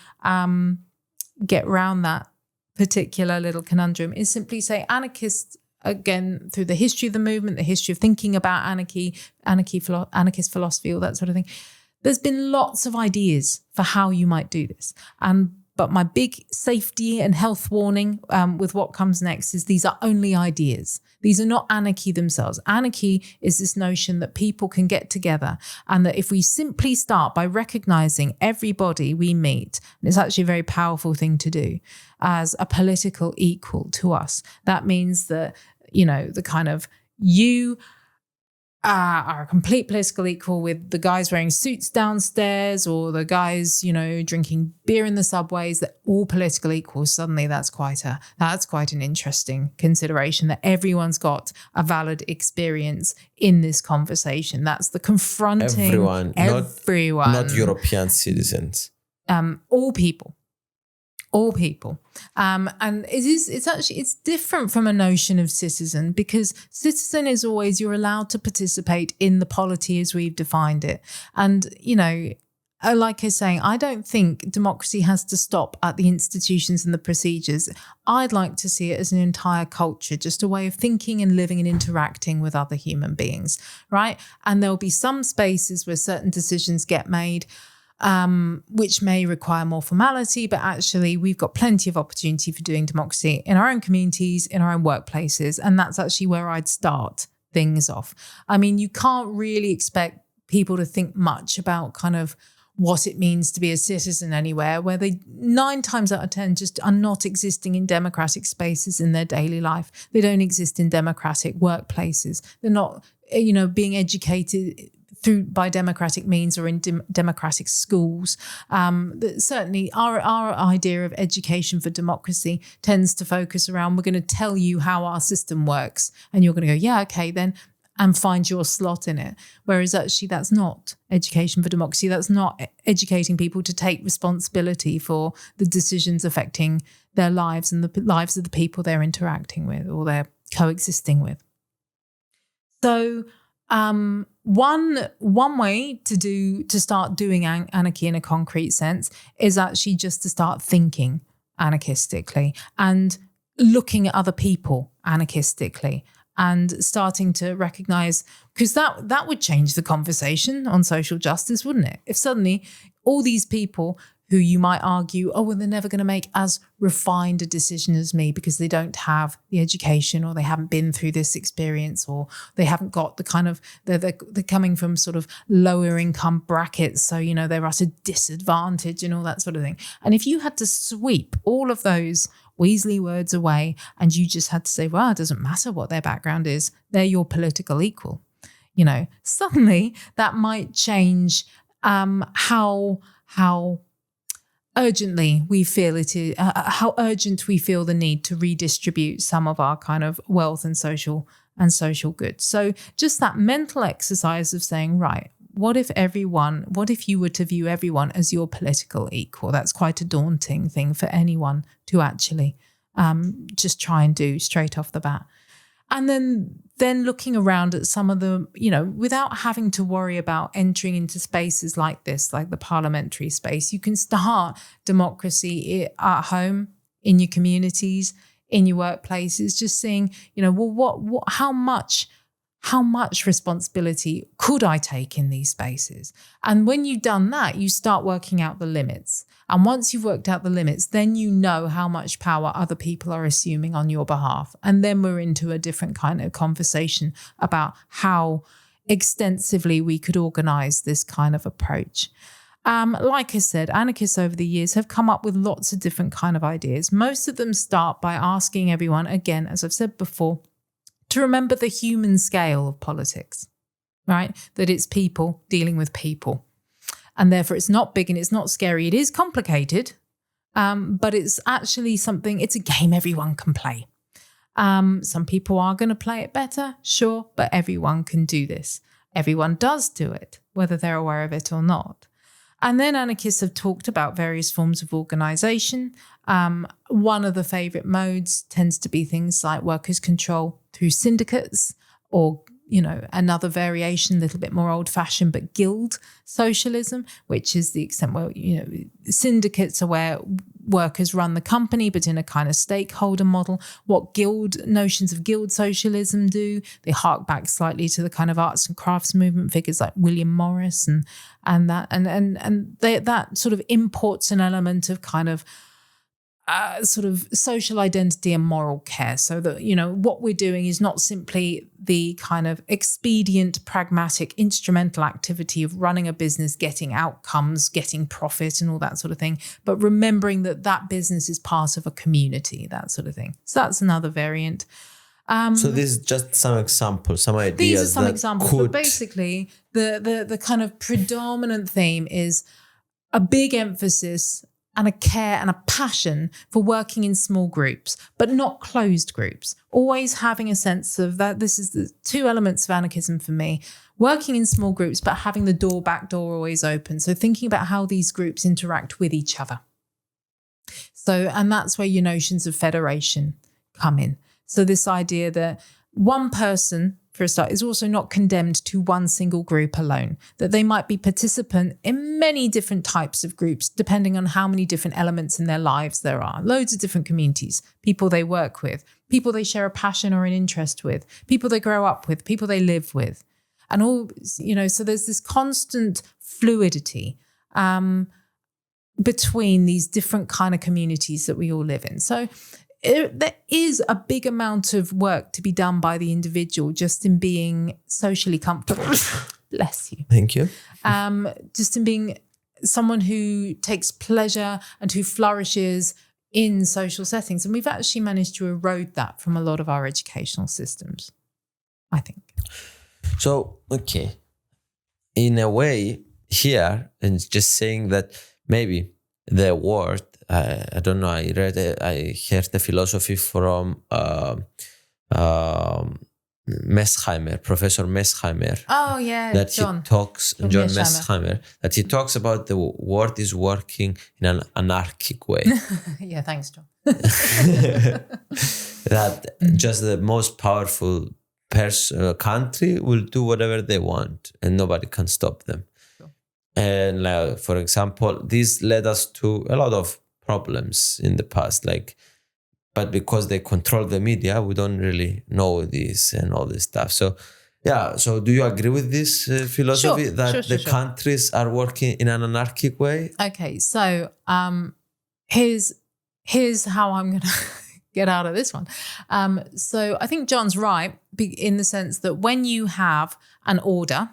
get around that particular little conundrum is simply say anarchists, again, through the history of the movement, the history of thinking about anarchist philosophy, all that sort of thing, there's been lots of ideas for how you might do this. But my big safety and health warning with what comes next is these are only ideas. These are not anarchy themselves. Anarchy is this notion that people can get together and that if we simply start by recognizing everybody we meet, and it's actually a very powerful thing to do, as a political equal to us, that means that, the kind of you are a complete political equal with the guys wearing suits downstairs or the guys, drinking beer in the subways, that all political equals. Suddenly that's quite an interesting consideration, that everyone's got a valid experience in this conversation. That's the confronting everyone. Not European citizens. All people. And it's different from a notion of citizen, because citizen is always, you're allowed to participate in the polity as we've defined it. And, like I was saying, I don't think democracy has to stop at the institutions and the procedures. I'd like to see it as an entire culture, just a way of thinking and living and interacting with other human beings, right? And there'll be some spaces where certain decisions get made, which may require more formality, but actually we've got plenty of opportunity for doing democracy in our own communities, in our own workplaces. And that's actually where I'd start things off. I mean, you can't really expect people to think much about kind of what it means to be a citizen anywhere, where they 9 times out of 10 just are not existing in democratic spaces in their daily life. They don't exist in democratic workplaces. They're not, being educated by democratic means or in democratic schools. Certainly our idea of education for democracy tends to focus around, we're going to tell you how our system works, and you're going to go, yeah, okay, then, and find your slot in it. Whereas actually that's not education for democracy. That's not educating people to take responsibility for the decisions affecting their lives and the lives of the people they're interacting with or they're coexisting with. So one way to start doing anarchy in a concrete sense is actually just to start thinking anarchistically and looking at other people anarchistically and starting to recognize, because that would change the conversation on social justice, wouldn't it? If suddenly all these people who you might argue, oh, well, they're never going to make as refined a decision as me because they don't have the education or they haven't been through this experience or they haven't got the kind of, they're coming from sort of lower income brackets. So, they're at a disadvantage and all that sort of thing. And if you had to sweep all of those Weasley words away and you just had to say, well, it doesn't matter what their background is, they're your political equal, suddenly that might change how urgently we feel how urgent we feel the need to redistribute some of our kind of wealth and social goods. So just that mental exercise of saying, right, what if you were to view everyone as your political equal? That's quite a daunting thing for anyone to actually just try and do straight off the bat. And then looking around at some of the, without having to worry about entering into spaces like this, like the parliamentary space, you can start democracy at home, in your communities, in your workplaces, just seeing, how much responsibility could I take in these spaces? And when you've done that, you start working out the limits. And once you've worked out the limits, then you know how much power other people are assuming on your behalf. And then we're into a different kind of conversation about how extensively we could organize this kind of approach. Like I said, anarchists over the years have come up with lots of different kind of ideas. Most of them start by asking everyone, again, as I've said before, to remember the human scale of politics, right? That it's people dealing with people. And therefore it's not big and it's not scary. It is complicated, but it's actually it's a game everyone can play. Some people are going to play it better, sure, but everyone can do this. Everyone does do it, whether they're aware of it or not. And then anarchists have talked about various forms of organization. One of the favorite modes tends to be things like workers' control through syndicates, or, another variation, a little bit more old-fashioned, but guild socialism, which is the extent where, syndicates are where workers run the company, but in a kind of stakeholder model. What notions of guild socialism do, they hark back slightly to the kind of arts and crafts movement figures like William Morris and that sort of imports an element of kind of sort of social identity and moral care, so that, what we're doing is not simply the kind of expedient, pragmatic, instrumental activity of running a business, getting outcomes, getting profit and all that sort of thing, but remembering that business is part of a community, that sort of thing. So that's another variant. So this is just some examples, some ideas. These are some examples, but basically the kind of predominant theme is a big emphasis and a care and a passion for working in small groups, but not closed groups. Always having a sense of that. This is the two elements of anarchism for me: working in small groups, but having the back door always open. So thinking about how these groups interact with each other. So, and that's where your notions of federation come in. So this idea that one person, for a start, is also not condemned to one single group alone, that they might be participant in many different types of groups, depending on how many different elements in their lives there are. Loads of different communities, people they work with, people they share a passion or an interest with, people they grow up with, people they live with. And all, so there's this constant fluidity between these different kind of communities that we all live in. So there is a big amount of work to be done by the individual just in being socially comfortable. Bless you. Thank you. Just in being someone who takes pleasure and who flourishes in social settings. And we've actually managed to erode that from a lot of our educational systems, I think. So, okay. In a way, here, and just saying that maybe the word, I don't know, I heard the philosophy from Messheimer, Professor Messheimer. Oh, yeah, that John. John Messheimer, that he talks about the world is working in an anarchic way. Yeah, thanks, John. That just the most powerful country will do whatever they want and nobody can stop them. Sure. And for example, this led us to a lot of problems in the past, but because they control the media, we don't really know this and all this stuff. So do you agree with this philosophy that the countries are working in an anarchic way? Okay, so here's how I'm going to get out of this one. So I think John's right in the sense that when you have an order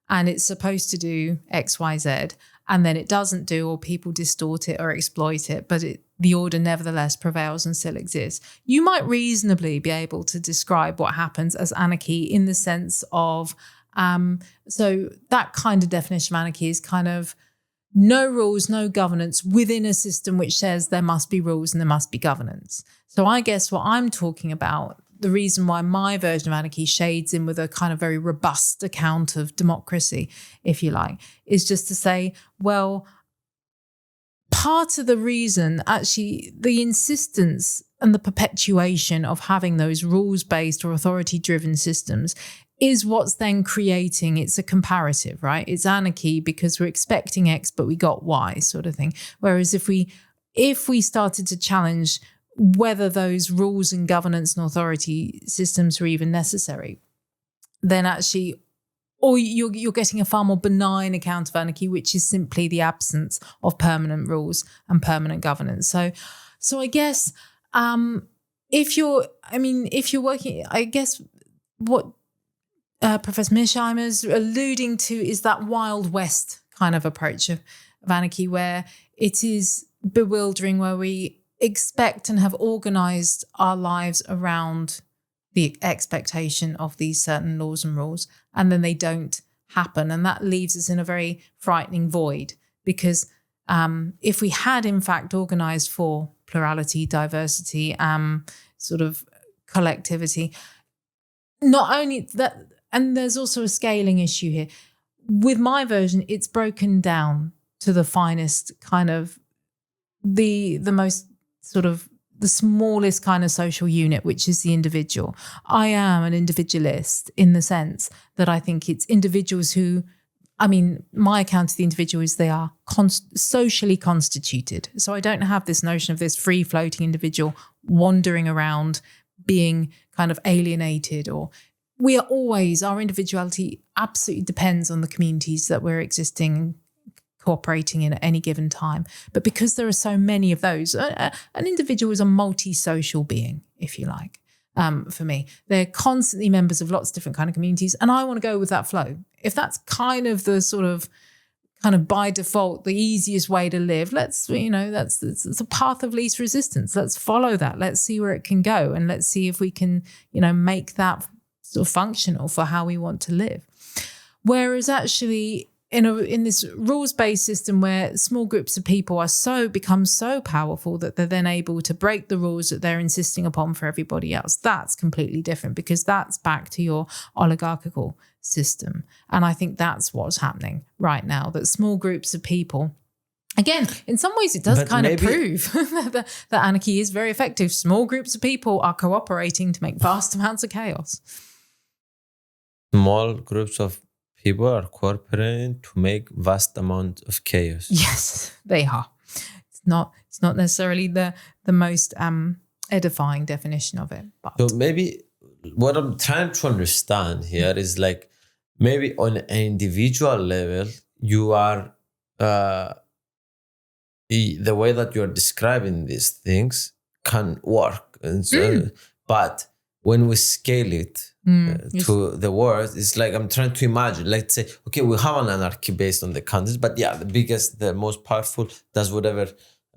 and it's supposed to do X, Y, Z, and then it doesn't do, or people distort it or exploit it, but the order nevertheless prevails and still exists, you might reasonably be able to describe what happens as anarchy in the sense of, so that kind of definition of anarchy is kind of no rules, no governance within a system which says there must be rules and there must be governance. So I guess what I'm talking about, the reason why my version of anarchy shades in with a kind of very robust account of democracy, if you like, is just to say, well, part of the reason, actually, the insistence and the perpetuation of having those rules-based or authority-driven systems is what's then creating, it's a comparative, right? It's anarchy because we're expecting X, but we got Y sort of thing. Whereas if we started to challenge whether those rules and governance and authority systems are even necessary, then actually, or you're getting a far more benign account of anarchy, which is simply the absence of permanent rules and permanent governance. So I guess if you're working, I guess what Professor Mearsheimer is alluding to is that Wild West kind of approach of anarchy, where it is bewildering, where we expect and have organized our lives around the expectation of these certain laws and rules, and then they don't happen. And that leaves us in a very frightening void, because if we had in fact organized for plurality, diversity, sort of collectivity, not only that, and there's also a scaling issue here. With my version, it's broken down to the finest kind of the most sort of the smallest kind of social unit, which is the individual. I am an individualist in the sense that I think it's individuals who, I mean, my account of the individual is they are socially constituted. So I don't have this notion of this free-floating individual wandering around being kind of alienated, or we are always, our individuality absolutely depends on the communities that we're existing, cooperating in at any given time. But because there are so many of those, an individual is a multi-social being, if you like. For me, they're constantly members of lots of different kind of communities, and I want to go with that flow. If that's kind of the sort of by default the easiest way to live, let's, it's a path of least resistance. Let's follow that. Let's see where it can go, and let's see if we can, make that sort of functional for how we want to live. Whereas actually, in this rules-based system where small groups of people become so powerful that they're then able to break the rules that they're insisting upon for everybody else, that's completely different, because that's back to your oligarchical system. And I think that's what's happening right now, that small groups of people, again, in some ways it does prove that anarchy is very effective. Small groups of people are cooperating to make vast amounts of chaos. Small groups of people are cooperating to make vast amount of chaos. Yes, they are. It's not necessarily the most edifying definition of it. But. So maybe what I'm trying to understand here is like, maybe on an individual level, you are the way that you're describing these things can work, and so, but when we scale it to the world, it's like I'm trying to imagine, let's say, okay, we have an anarchy based on the countries, but yeah, the biggest, the most powerful does whatever.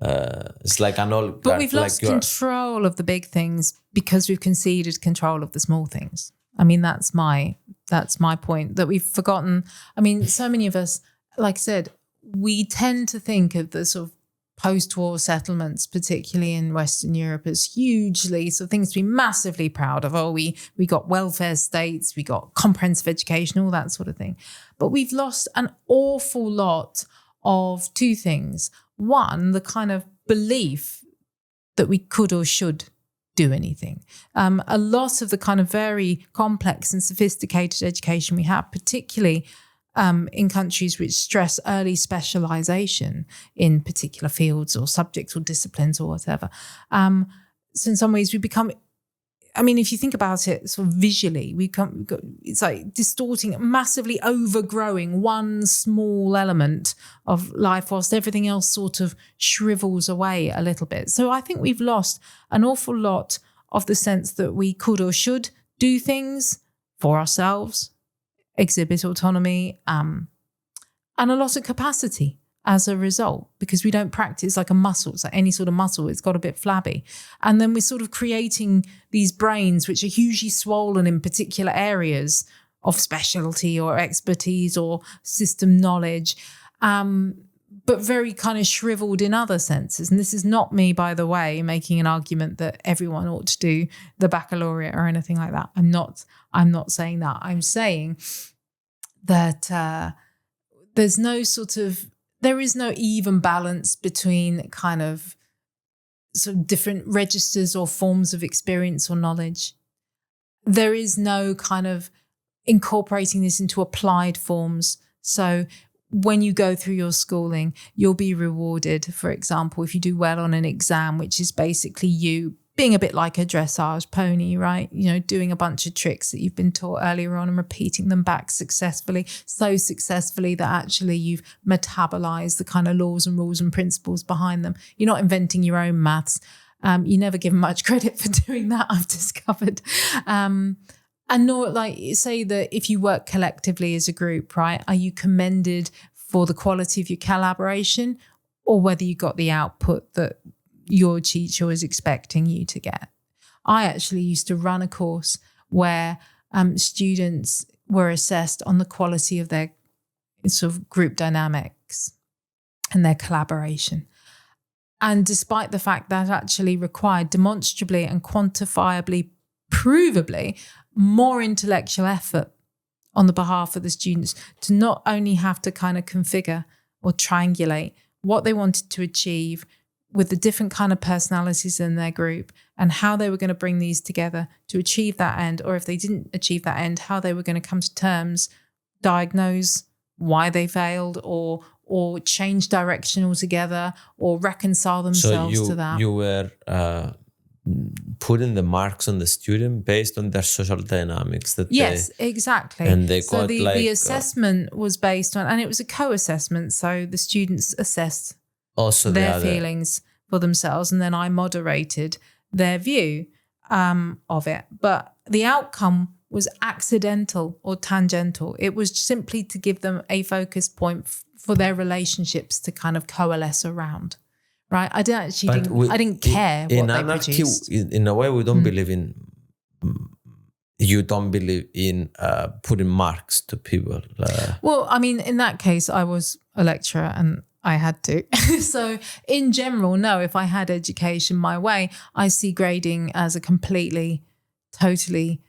It's like an all. But we've lost control of the big things because we've conceded control of the small things. I mean, that's my point, that we've forgotten. I mean, so many of us, like I said, we tend to think of the sort of post-war settlements, particularly in Western Europe, as hugely so things to be massively proud of. Oh, we got welfare states, we got comprehensive education, all that sort of thing. But we've lost an awful lot of two things. One, the kind of belief that we could or should do anything. A lot of the kind of very complex and sophisticated education we have, particularly in countries which stress early specialization in particular fields or subjects or disciplines or whatever. So in some ways we become, I mean, if you think about it sort of visually, it's like distorting, massively overgrowing one small element of life whilst everything else sort of shrivels away a little bit. So I think we've lost an awful lot of the sense that we could or should do things for ourselves, exhibit autonomy, and a lot of capacity as a result, because we don't practice like a muscle. It's like any sort of muscle, it's got a bit flabby. And then we're sort of creating these brains which are hugely swollen in particular areas of specialty or expertise or system knowledge, but very kind of shriveled in other senses. And this is not me, by the way, making an argument that everyone ought to do the baccalaureate or anything like that. I'm not saying that. I'm saying that there is no even balance between kind of sort of different registers or forms of experience or knowledge. There is no kind of incorporating this into applied forms. So when you go through your schooling, you'll be rewarded, for example, if you do well on an exam, which is basically you being a bit like a dressage pony, right? Doing a bunch of tricks that you've been taught earlier on and repeating them back successfully, so successfully that actually you've metabolized the kind of laws and rules and principles behind them. You're not inventing your own maths. You never give much credit for doing that, I've discovered. And nor, like, say that if you work collectively as a group, right, are you commended for the quality of your collaboration or whether you got the output that your teacher was expecting you to get? I actually used to run a course where students were assessed on the quality of their sort of group dynamics and their collaboration. And despite the fact that actually required demonstrably and quantifiably, provably, more intellectual effort on the behalf of the students to not only have to kind of configure or triangulate what they wanted to achieve with the different kind of personalities in their group and how they were going to bring these together to achieve that end, or if they didn't achieve that end, how they were going to come to terms, diagnose why they failed, or change direction altogether, or reconcile themselves to that. You were putting the marks on the student based on their social dynamics. Exactly. And they so got the assessment was based on, and it was a co-assessment, so the students assessed also their feelings for themselves, and then I moderated their view of it. But the outcome was accidental or tangential. It was simply to give them a focus point for their relationships to kind of coalesce around. Right? I didn't care what they anarchy, produced. In a way, we don't believe in. You don't believe in putting marks to people. Well, I mean, in that case, I was a lecturer and I had to. So in general, no, if I had education my way, I see grading as a completely, totally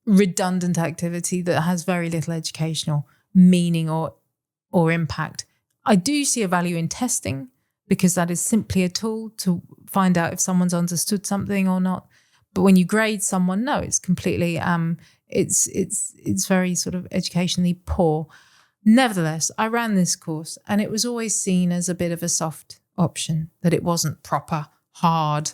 redundant activity that has very little educational meaning or impact. I do see a value in testing because that is simply a tool to find out if someone's understood something or not. But when you grade someone, no, it's completely, it's very sort of educationally poor. Nevertheless, I ran this course and it was always seen as a bit of a soft option, that it wasn't proper, hard,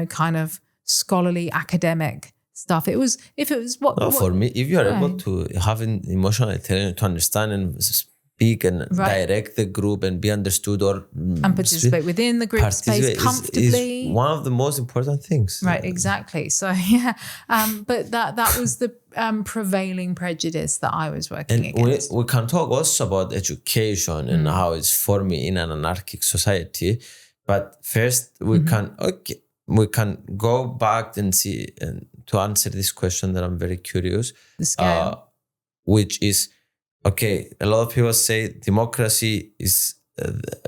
kind of scholarly academic stuff. It was, if it was for me, if you are able to have an emotional intelligence to understand and speak and direct the group and be understood and participate within the group space comfortably, is one of the most important things. Right, exactly. So yeah, but that was the prevailing prejudice that I was working against. We can talk also about education and how it's forming in an anarchic society, but first we can go back and see and to answer this question that I'm very curious, the scale. Which is, okay, a lot of people say democracy is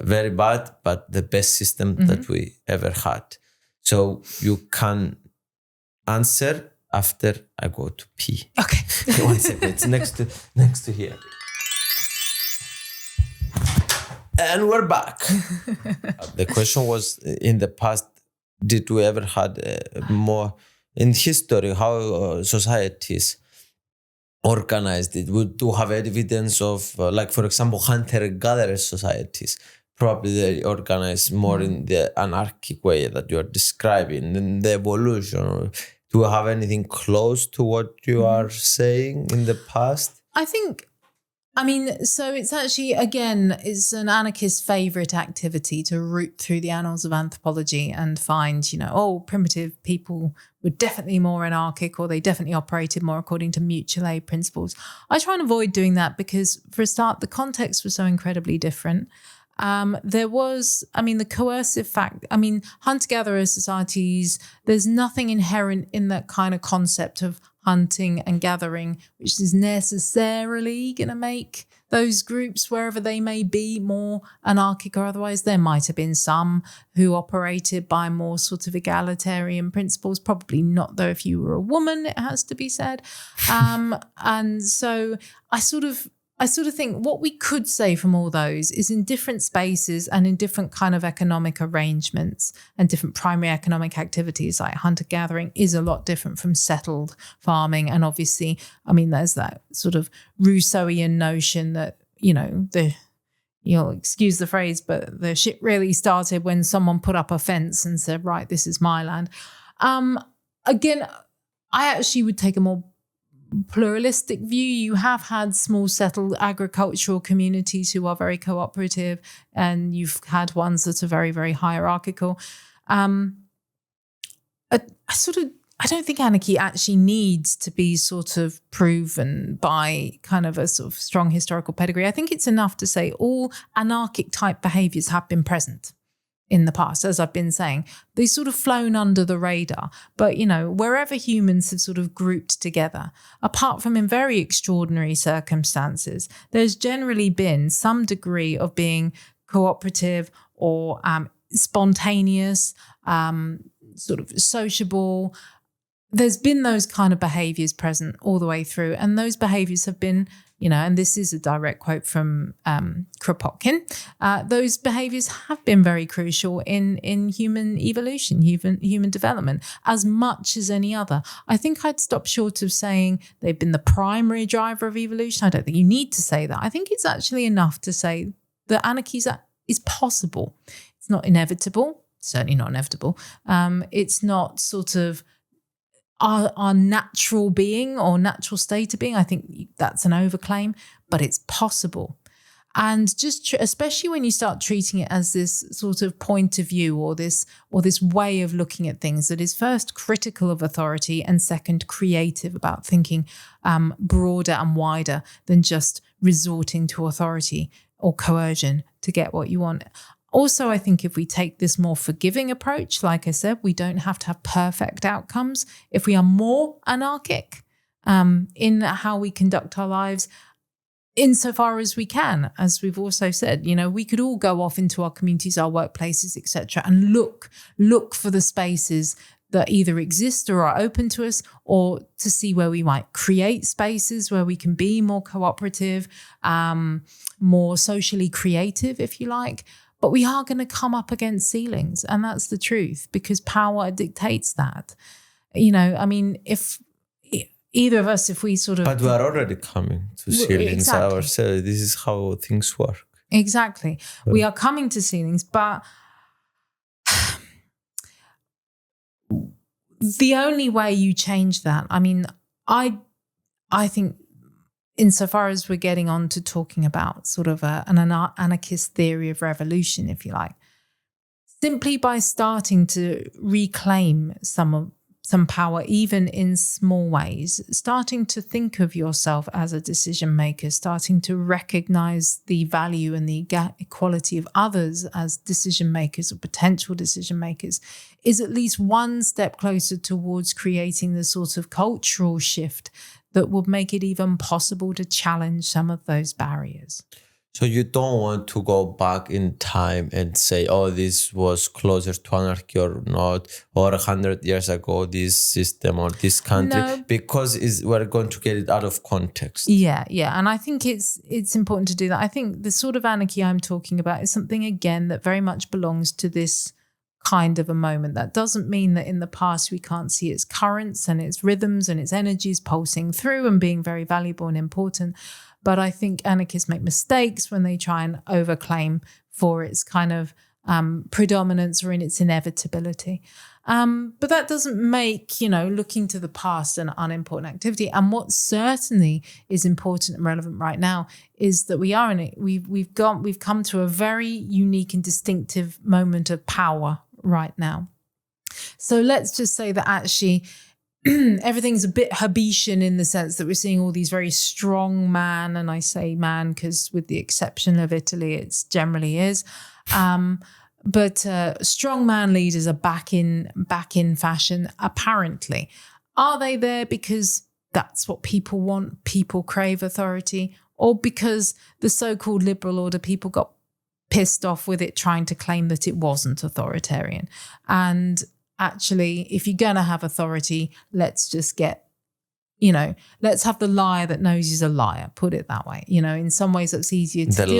very bad, but the best system that we ever had. So you can answer after I go to pee. Okay. 1 second. It's next to here. And we're back. The question was, in the past, did we ever had more in history how societies organized it? We do have evidence of, like, for example, hunter-gatherer societies. Probably they organize more in the anarchic way that you are describing, and the evolution. Do you have anything close to what you are saying in the past? So it's actually, again, it's an anarchist's favorite activity to root through the annals of anthropology and find, primitive people were definitely more anarchic, or they definitely operated more according to mutual aid principles. I try and avoid doing that because, for a start, the context was so incredibly different. There was, the coercive fact, hunter-gatherer societies, there's nothing inherent in that kind of concept of hunting and gathering, which is necessarily going to make those groups, wherever they may be, more anarchic or otherwise. There might have been some who operated by more sort of egalitarian principles, probably not, though, if you were a woman, it has to be said. And so I sort of think what we could say from all those is, in different spaces and in different kind of economic arrangements and different primary economic activities, like hunter-gathering is a lot different from settled farming. And obviously, there's that sort of Rousseauian notion that, you'll excuse the phrase, but the shit really started when someone put up a fence and said, right, this is my land. Again, I actually would take a more pluralistic view. You have had small settled agricultural communities who are very cooperative, and you've had ones that are very, very hierarchical. I don't think anarchy actually needs to be sort of proven by kind of a sort of strong historical pedigree. I think it's enough to say all anarchic type behaviors have been present in the past, as I've been saying. They've sort of flown under the radar. But, wherever humans have sort of grouped together, apart from in very extraordinary circumstances, there's generally been some degree of being cooperative or spontaneous, sort of sociable. There's been those kind of behaviors present all the way through. And those behaviors have been and this is a direct quote from Kropotkin, those behaviors have been very crucial in human evolution, human development, as much as any other. I think I'd stop short of saying they've been the primary driver of evolution. I don't think you need to say that. I think it's actually enough to say that anarchy is possible. It's not inevitable, certainly not inevitable. It's not sort of our natural being or natural state of being. I think that's an overclaim, but it's possible. And just especially when you start treating it as this sort of point of view or this way of looking at things that is first critical of authority and second creative about thinking broader and wider than just resorting to authority or coercion to get what you want. Also, I think if we take this more forgiving approach, like I said, we don't have to have perfect outcomes. If we are more anarchic in how we conduct our lives, insofar as we can, as we've also said, we could all go off into our communities, our workplaces, etc., and look for the spaces that either exist or are open to us, or to see where we might create spaces where we can be more cooperative, more socially creative, if you like. But we are going to come up against ceilings, and that's the truth, because power dictates that. If either of us, if we sort of... But we are already coming to ceilings ourselves. This is how things work. Exactly. We are coming to ceilings, but the only way you change that, I think, insofar as we're getting on to talking about sort of an anarchist theory of revolution, if you like, simply by starting to reclaim some power, even in small ways, starting to think of yourself as a decision maker, starting to recognize the value and the equality of others as decision makers or potential decision makers, is at least one step closer towards creating the sort of cultural shift that would make it even possible to challenge some of those barriers. So you don't want to go back in time and say, oh, this was closer to anarchy or not, or 100 years ago, this system or this country, because we're going to get it out of context. Yeah. And I think it's important to do that. I think the sort of anarchy I'm talking about is something, again, that very much belongs to this kind of a moment. That doesn't mean that in the past we can't see its currents and its rhythms and its energies pulsing through and being very valuable and important. But I think anarchists make mistakes when they try and overclaim for its kind of predominance or in its inevitability. But that doesn't make, looking to the past an unimportant activity. And what certainly is important and relevant right now is that we are in it. We've come to a very unique and distinctive moment of power right now. So let's just say that actually everything's a bit Habetian in the sense that we're seeing all these very strong man, and I say man because with the exception of Italy, it generally is. But strong man leaders are back in fashion, apparently. Are they there because that's what people want, people crave authority, or because the so-called liberal order people got pissed off with it trying to claim that it wasn't authoritarian? And actually, if you're going to have authority, let's just get, let's have the liar that knows he's a liar, put it that way. In some ways that's easier to deal with. The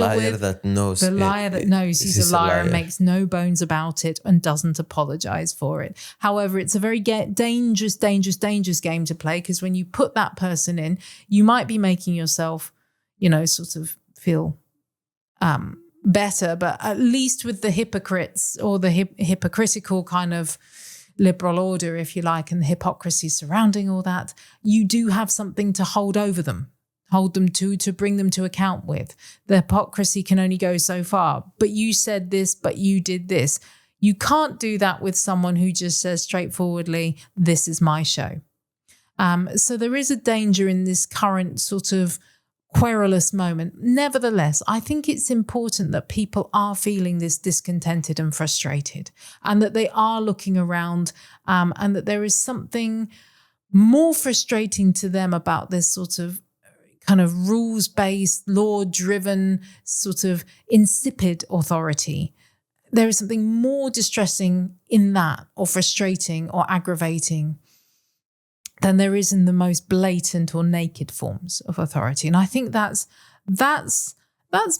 liar that knows he's a liar and makes no bones about it and doesn't apologize for it. However, it's a very dangerous game to play, because when you put that person in, you might be making yourself, sort of feel better, but at least with the hypocrites or the hypocritical kind of liberal order, if you like, and the hypocrisy surrounding all that, you do have something to hold them to bring them to account with. The hypocrisy can only go so far. But you said this, but you did this. You can't do that with someone who just says straightforwardly, this is my show. So there is a danger in this current sort of querulous moment. Nevertheless, I think it's important that people are feeling this discontented and frustrated, and that they are looking around, and that there is something more frustrating to them about this sort of kind of rules-based, law-driven, sort of insipid authority. There is something more distressing in that, or frustrating or aggravating, than there is in the most blatant or naked forms of authority. And I think that's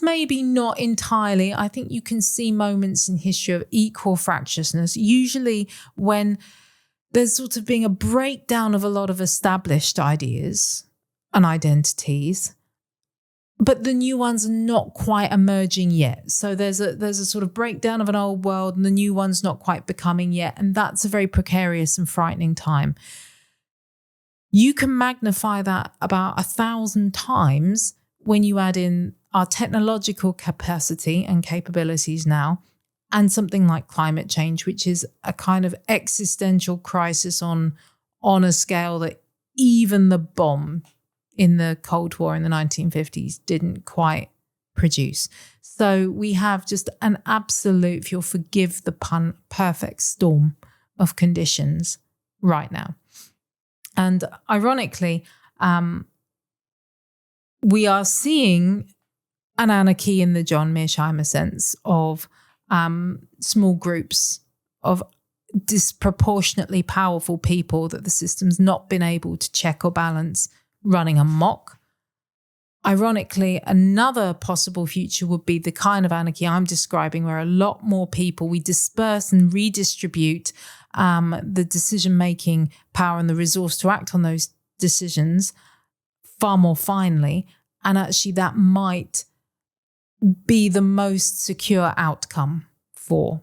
maybe not entirely. I think you can see moments in history of equal fractiousness, usually when there's sort of being a breakdown of a lot of established ideas and identities, but the new ones are not quite emerging yet. So there's a sort of breakdown of an old world and the new one's not quite becoming yet. And that's a very precarious and frightening time. You can magnify that about 1,000 times when you add in our technological capacity and capabilities now, and something like climate change, which is a kind of existential crisis on a scale that even the bomb in the Cold War in the 1950s didn't quite produce. So we have just an absolute, if you'll forgive the pun, perfect storm of conditions right now. And ironically, we are seeing an anarchy in the John Mearsheimer sense of small groups of disproportionately powerful people that the system's not been able to check or balance running amok. Ironically, another possible future would be the kind of anarchy I'm describing, where a lot more people, we disperse and redistribute the decision-making power and the resource to act on those decisions far more finely. And actually that might be the most secure outcome for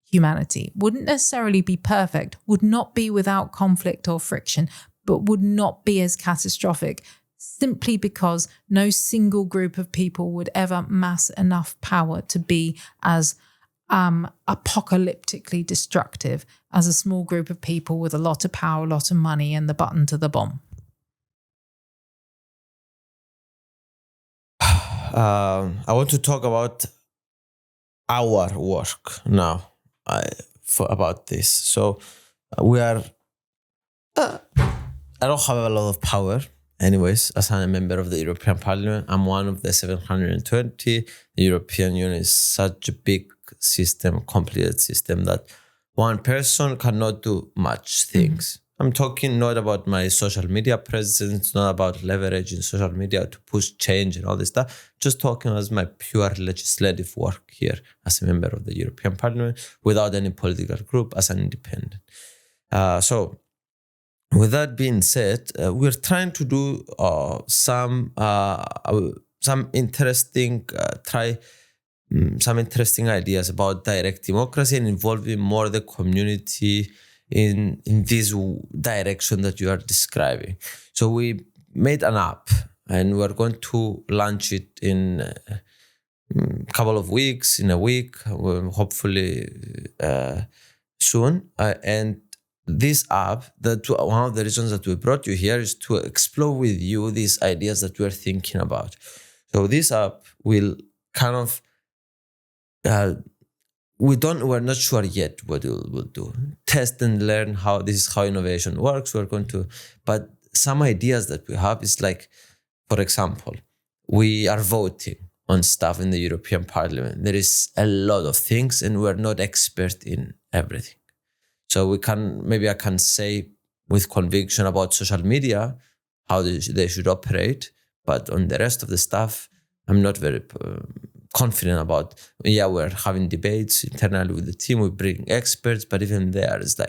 humanity. Wouldn't necessarily be perfect, would not be without conflict or friction, but would not be as catastrophic, simply because no single group of people would ever mass enough power to be as apocalyptically destructive as a small group of people with a lot of power, a lot of money, and the button to the bomb. I want to talk about our work now about this. So we are... I don't have a lot of power. Anyways, as I'm a member of the European Parliament, I'm one of the 720. The European Union is such a big system, complicated system, that one person cannot do much things. I'm talking not about my social media presence, not about leveraging social media to push change and all this stuff, just talking as my pure legislative work here as a member of the European Parliament, without any political group, as an independent. So with that being said, we're trying to do some interesting ideas about direct democracy and involving more the community in this direction that you are describing. So we made an app and we're going to launch it in a couple of weeks, in a week, hopefully soon. And this app, one of the reasons that we brought you here is to explore with you these ideas that we're thinking about. So this app will kind of, we're not sure yet what we'll do. Test and learn how innovation works. But some ideas that we have is like, for example, we are voting on stuff in the European Parliament. There is a lot of things and we're not expert in everything. So I can say with conviction about social media, how they should operate, but on the rest of the stuff, I'm not very confident about. We're having debates internally with the team, we bring experts, but even there, it's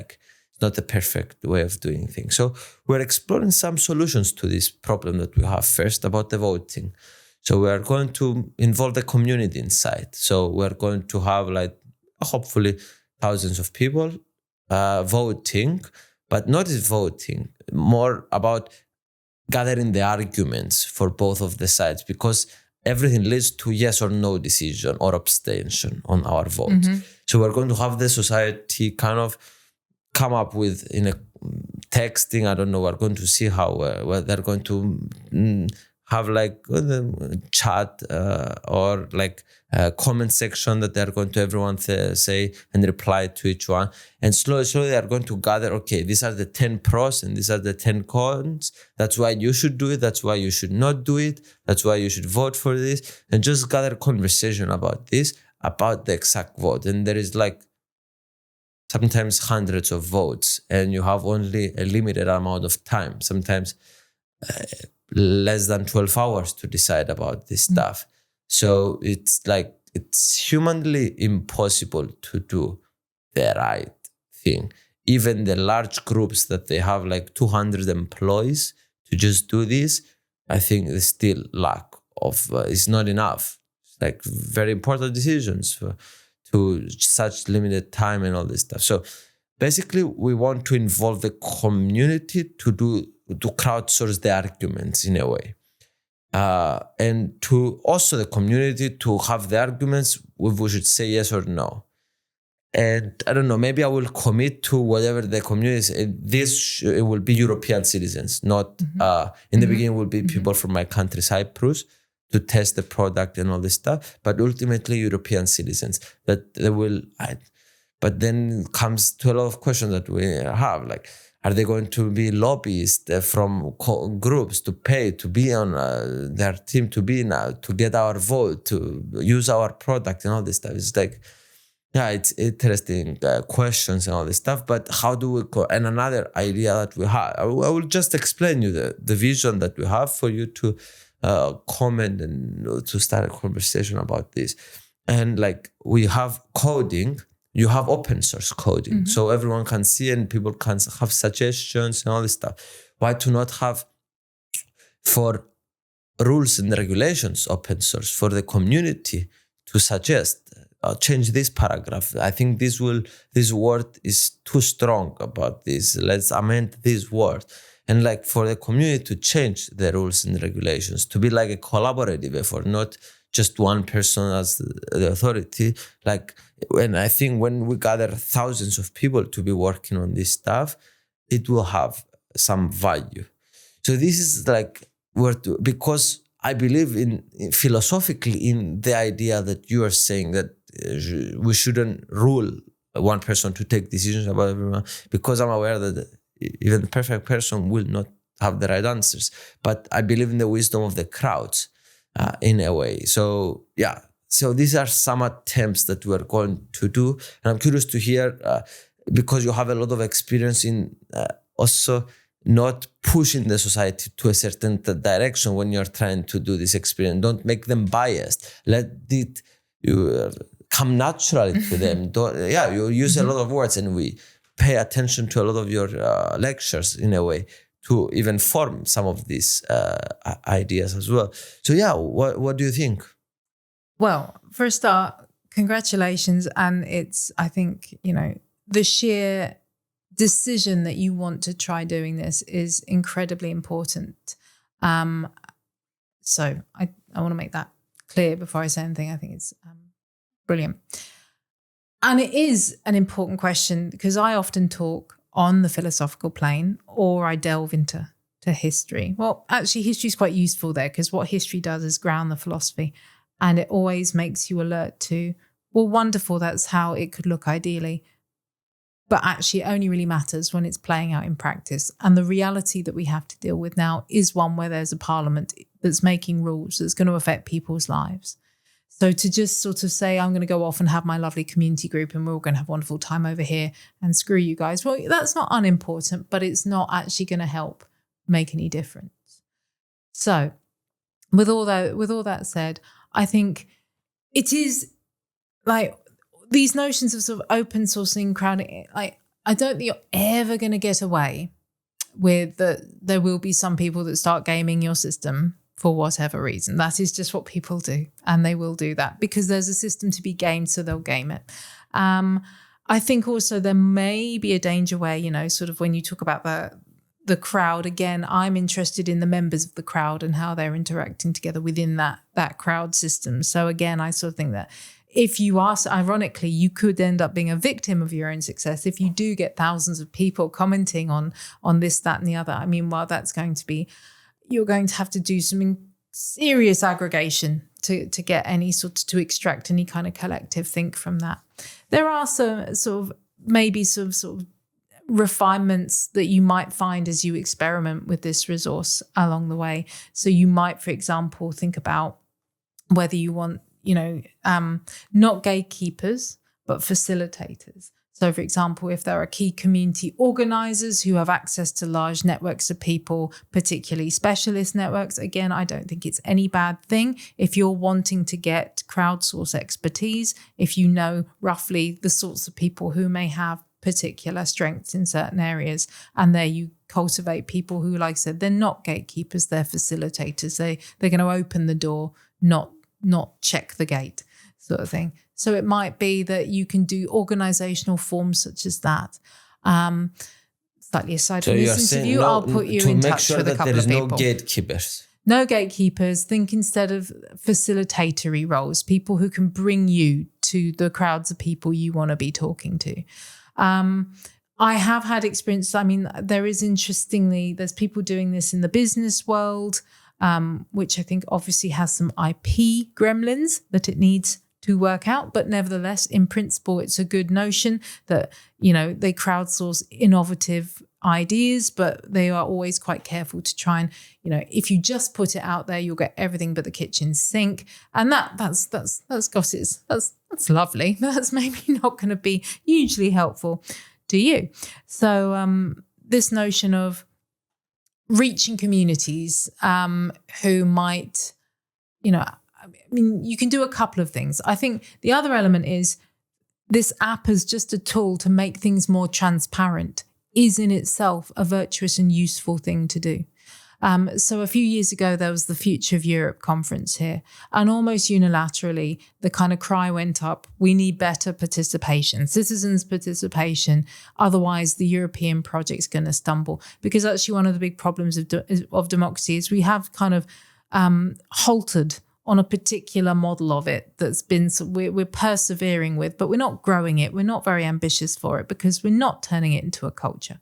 not the perfect way of doing things. So we're exploring some solutions to this problem that we have. First, about the voting. So we are going to involve the community inside. So we're going to have hopefully thousands of people voting, but not just voting, more about gathering the arguments for both of the sides, because everything leads to yes or no decision or abstention on our vote. Mm-hmm. So we're going to have the society kind of come up with in a texting, I don't know, we're going to see how they're going to have chat or a comment section that they're going to everyone say and reply to each one. And slowly they're going to gather, okay, these are the 10 pros and these are the 10 cons. That's why you should do it. That's why you should not do it. That's why you should vote for this. And just gather conversation about this, about the exact vote. And there is sometimes hundreds of votes, and you have only a limited amount of time, sometimes less than 12 hours to decide about this stuff. So it's like, it's humanly impossible to do the right thing. Even the large groups that they have like 200 employees to just do this, I think there's still lack of, it's not enough. It's like very important decisions to such limited time and all this stuff. So basically we want to involve the community to crowdsource the arguments in a way. And to also the community to have the arguments, we should say yes or no. And I don't know, maybe I will commit to whatever the community is. It will be European citizens, not in the beginning will be people from my country, Cyprus, to test the product and all this stuff, but ultimately European citizens that they will. But then comes to a lot of questions that we have, like, are they going to be lobbyists from groups to pay to be on their team, to be now, to get our vote, to use our product and all this stuff? It's like, yeah, it's interesting questions and all this stuff, but how do we go? And another idea that we have, I will just explain you the vision that we have for you to comment and to start a conversation about this. And like, we have coding, you have open source coding, so everyone can see and people can have suggestions and all this stuff. Why to not have for rules and regulations open source for the community to suggest, change this paragraph. I think this word is too strong about this. Let's amend this word. And like for the community to change the rules and regulations, to be like a collaborative effort, not just one person as the authority. Like, and I think when we gather thousands of people to be working on this stuff, it will have some value. So this is like because I believe in philosophically in the idea that you are saying that we shouldn't rule one person to take decisions about everyone, because I'm aware that even the perfect person will not have the right answers. But I believe in the wisdom of the crowds in a way. So yeah, so these are some attempts that we're going to do. And I'm curious to hear, because you have a lot of experience in also not pushing the society to a certain direction when you're trying to do this experience. Don't make them biased. Let it come naturally to them. You use a lot of words, and we pay attention to a lot of your lectures in a way to even form some of these ideas as well. So yeah, what do you think? Well, for a start, congratulations. And it's, I think, the sheer decision that you want to try doing this is incredibly important. So I want to make that clear before I say anything. I think it's brilliant. And it is an important question because I often talk on the philosophical plane, or I delve into history. Well, actually, history is quite useful there, because what history does is ground the philosophy, and it always makes you alert to, well, wonderful, that's how it could look ideally. But actually, it only really matters when it's playing out in practice. And the reality that we have to deal with now is one where there's a parliament that's making rules that's going to affect people's lives. So to just sort of say, I'm going to go off and have my lovely community group and we're all going to have a wonderful time over here and screw you guys. Well, that's not unimportant, but it's not actually going to help make any difference. So with all that said, I think it is like these notions of sort of open sourcing, crowding, like, I don't think you're ever going to get away with that. There will be some people that start gaming your system for whatever reason. That is just what people do. And they will do that because there's a system to be gamed, so they'll game it. I think also there may be a danger where, sort of when you talk about the crowd, again, I'm interested in the members of the crowd and how they're interacting together within that crowd system. So again, I sort of think that if you are, ironically, you could end up being a victim of your own success if you do get thousands of people commenting on this, that, and the other. I mean, well, that's going to be, you're going to have to do some serious aggregation to get any to extract any kind of collective think from that. There are some sort of maybe sort of refinements that you might find as you experiment with this resource along the way. So you might, for example, think about whether you want, not gatekeepers, but facilitators. So, for example, if there are key community organizers who have access to large networks of people, particularly specialist networks, again, I don't think it's any bad thing. If you're wanting to get crowdsource expertise, if you know roughly the sorts of people who may have particular strengths in certain areas, and there you cultivate people who, like I said, they're not gatekeepers, they're facilitators. They're going to open the door, not check the gate, sort of thing. So it might be that you can do organizational forms such as that. Slightly aside from this interview, I'll put you in touch with a couple of people. To make sure that there is no gatekeepers. No gatekeepers. Think instead of facilitatory roles, people who can bring you to the crowds of people you want to be talking to. I have had experience. I mean, there's people doing this in the business world, which I think obviously has some IP gremlins that it needs to work out. But nevertheless, in principle, it's a good notion that, they crowdsource innovative ideas, but they are always quite careful to try and, if you just put it out there, you'll get everything but the kitchen sink. And that's gossip. That's lovely. That's maybe not going to be hugely helpful to you. So this notion of reaching communities who might, you can do a couple of things. I think the other element is this app is just a tool to make things more transparent, is in itself a virtuous and useful thing to do. So a few years ago, there was the Future of Europe conference here, and almost unilaterally, the kind of cry went up, we need better participation, citizens' participation, otherwise the European project's going to stumble. Because actually one of the big problems of democracy is we have kind of halted on a particular model of it that's been, we're persevering with, but we're not growing it. We're not very ambitious for it because we're not turning it into a culture.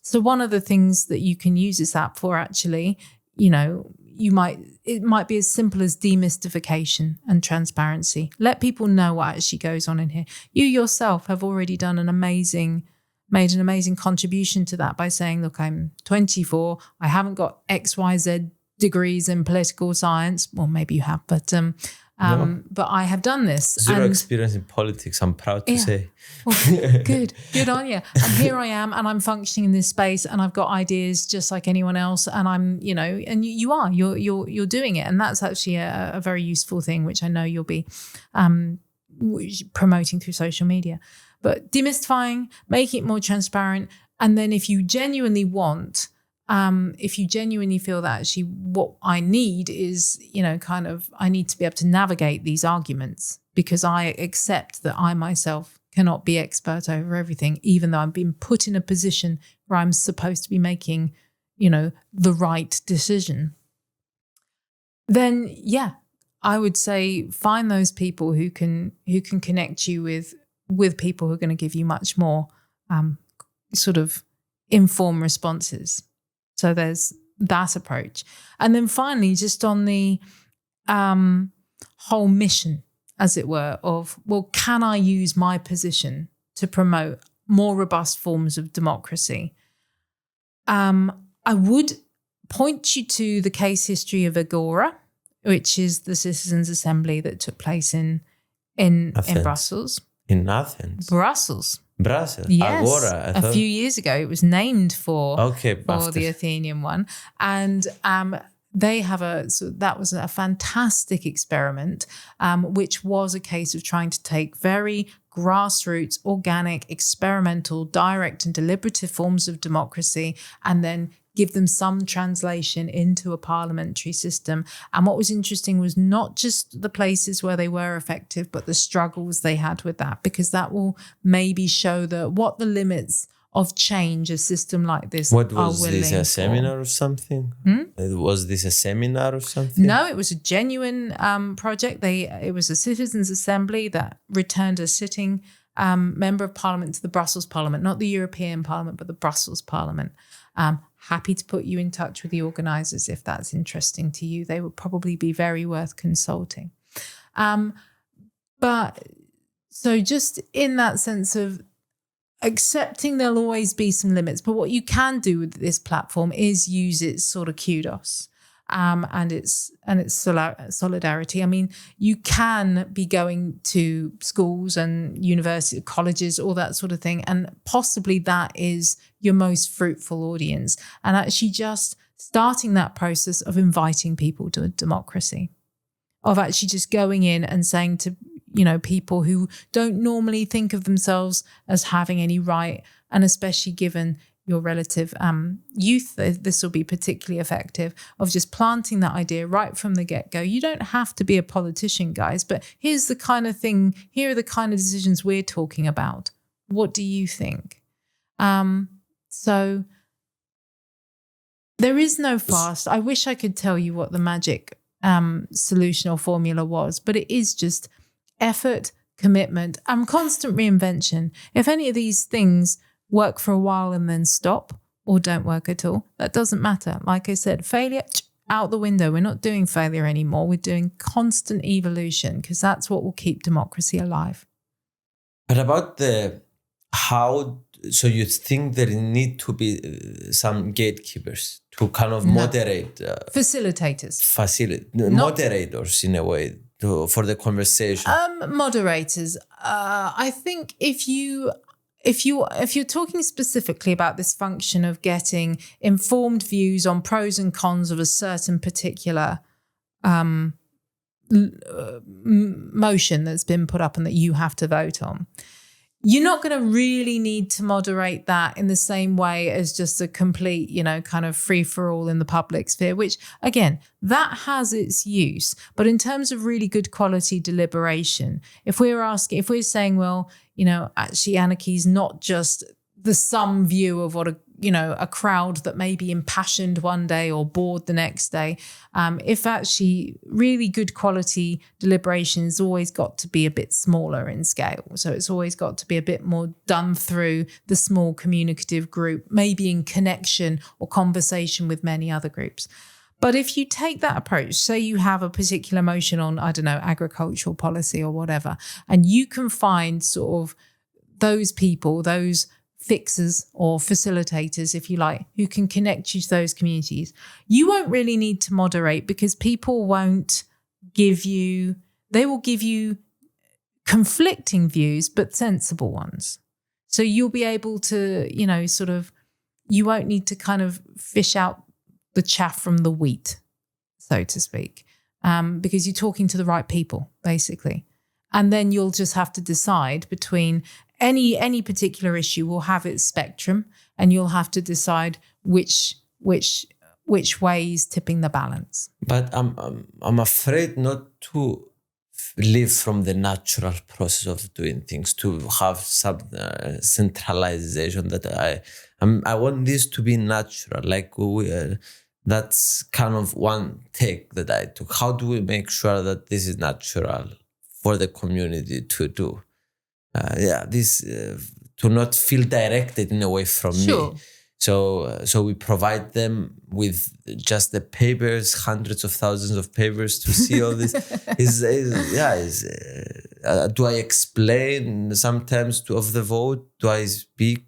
So one of the things that you can use this app for, actually, it might be as simple as demystification and transparency. Let people know what actually goes on in here. You yourself have already made an amazing contribution to that by saying, look, I'm 24. I haven't got XYZ degrees in political science. Well, maybe you have, but I have done this. Zero experience in politics, I'm proud to say. Well, good on you. And here I am, and I'm functioning in this space, and I've got ideas just like anyone else. And I'm, and you're doing it, and that's actually a very useful thing, which I know you'll be promoting through social media. But demystifying, making it more transparent, and then if you genuinely want. If you genuinely feel that actually what I need is, I need to be able to navigate these arguments because I accept that I myself cannot be expert over everything, even though I'm being put in a position where I'm supposed to be making, the right decision. Then, I would say find those people who can connect you with people who are going to give you much more sort of informed responses. So there's that approach. And then finally, just on the whole mission, as it were, of, well, can I use my position to promote more robust forms of democracy? I would point you to the case history of Agora, which is the citizens' assembly that took place in Brussels. In Athens? Brussels. Yes, Agora. A few years ago, it was named for the Athenian one, and they have that was a fantastic experiment, which was a case of trying to take very grassroots, organic, experimental, direct, and deliberative forms of democracy, and then give them some translation into a parliamentary system. And what was interesting was not just the places where they were effective, but the struggles they had with that, because that will maybe show what the limits of change a system like this are willing. What was this, a seminar or something? Was this a seminar or something? No, it was a genuine project. It was a citizens' assembly that returned a sitting member of parliament to the Brussels Parliament, not the European Parliament, but the Brussels Parliament. Happy to put you in touch with the organisers if that's interesting to you. They would probably be very worth consulting. But so just in that sense of accepting there'll always be some limits, but what you can do with this platform is use its sort of kudos. and its solidarity. I mean, you can be going to schools and university, colleges, all that sort of thing, and possibly that is your most fruitful audience. And actually just starting that process of inviting people to a democracy, of actually just going in and saying to, people who don't normally think of themselves as having any right, and especially given your relative youth, this will be particularly effective, of just planting that idea right from the get-go. You don't have to be a politician, guys, but here's the kind of thing, here are the kind of decisions we're talking about. What do you think? So there is no fast. I wish I could tell you what the magic solution or formula was, but it is just effort, commitment, and constant reinvention. If any of these things work for a while and then stop or don't work at all, that doesn't matter. Like I said, failure out the window. We're not doing failure anymore. We're doing constant evolution, because that's what will keep democracy alive. But about so you think there need to be some gatekeepers to kind of moderate? Facilitators. Moderators in a way for the conversation. Moderators. I think if you're talking specifically about this function of getting informed views on pros and cons of a certain particular motion that's been put up and that you have to vote on, you're not going to really need to moderate that in the same way as just a complete, kind of free-for-all in the public sphere, which, again, that has its use. But in terms of really good quality deliberation, if we're saying, well, actually anarchy is not just the sum view of what a crowd that may be impassioned one day or bored the next day. If actually really good quality deliberation has always got to be a bit smaller in scale. So it's always got to be a bit more done through the small communicative group, maybe in connection or conversation with many other groups. But if you take that approach, say you have a particular motion on, agricultural policy or whatever, and you can find sort of those people, those fixers or facilitators, if you like, who can connect you to those communities, you won't really need to moderate, because people won't they will give you conflicting views, but sensible ones. So you'll be able to, you won't need to kind of fish out the chaff from the wheat, so to speak, because you're talking to the right people, basically. And then you'll just have to decide between any particular issue will have its spectrum, and you'll have to decide which way is tipping the balance. But I'm afraid not to live from the natural process of doing things, to have some centralization. That I want this to be natural. Like that's kind of one take that I took. How do we make sure that this is natural for the community to do? This to not feel directed in a way from me. So we provide them with just the papers, hundreds of thousands of papers to see all this. Do I explain sometimes of the vote? Do I speak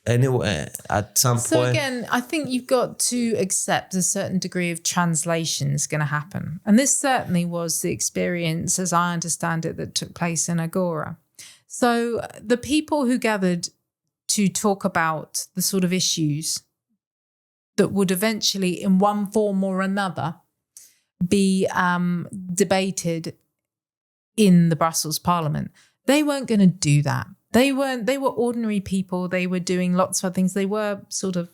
anyway at some point? So again, I think you've got to accept a certain degree of translation is going to happen. And this certainly was the experience, as I understand it, that took place in Agora. So the people who gathered to talk about the sort of issues that would eventually, in one form or another, be debated in the Brussels Parliament, they weren't going to do that. They were ordinary people. They were doing lots of things. They were sort of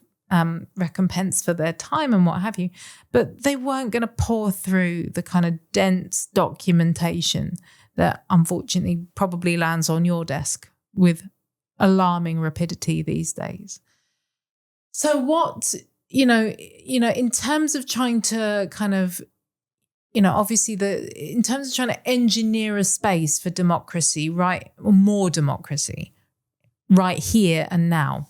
recompensed for their time and what have you, but they weren't going to pour through the kind of dense documentation that unfortunately probably lands on your desk with alarming rapidity these days. So what, in terms of trying to kind of, obviously in terms of trying to engineer a space for democracy, right, or more democracy, right here and now,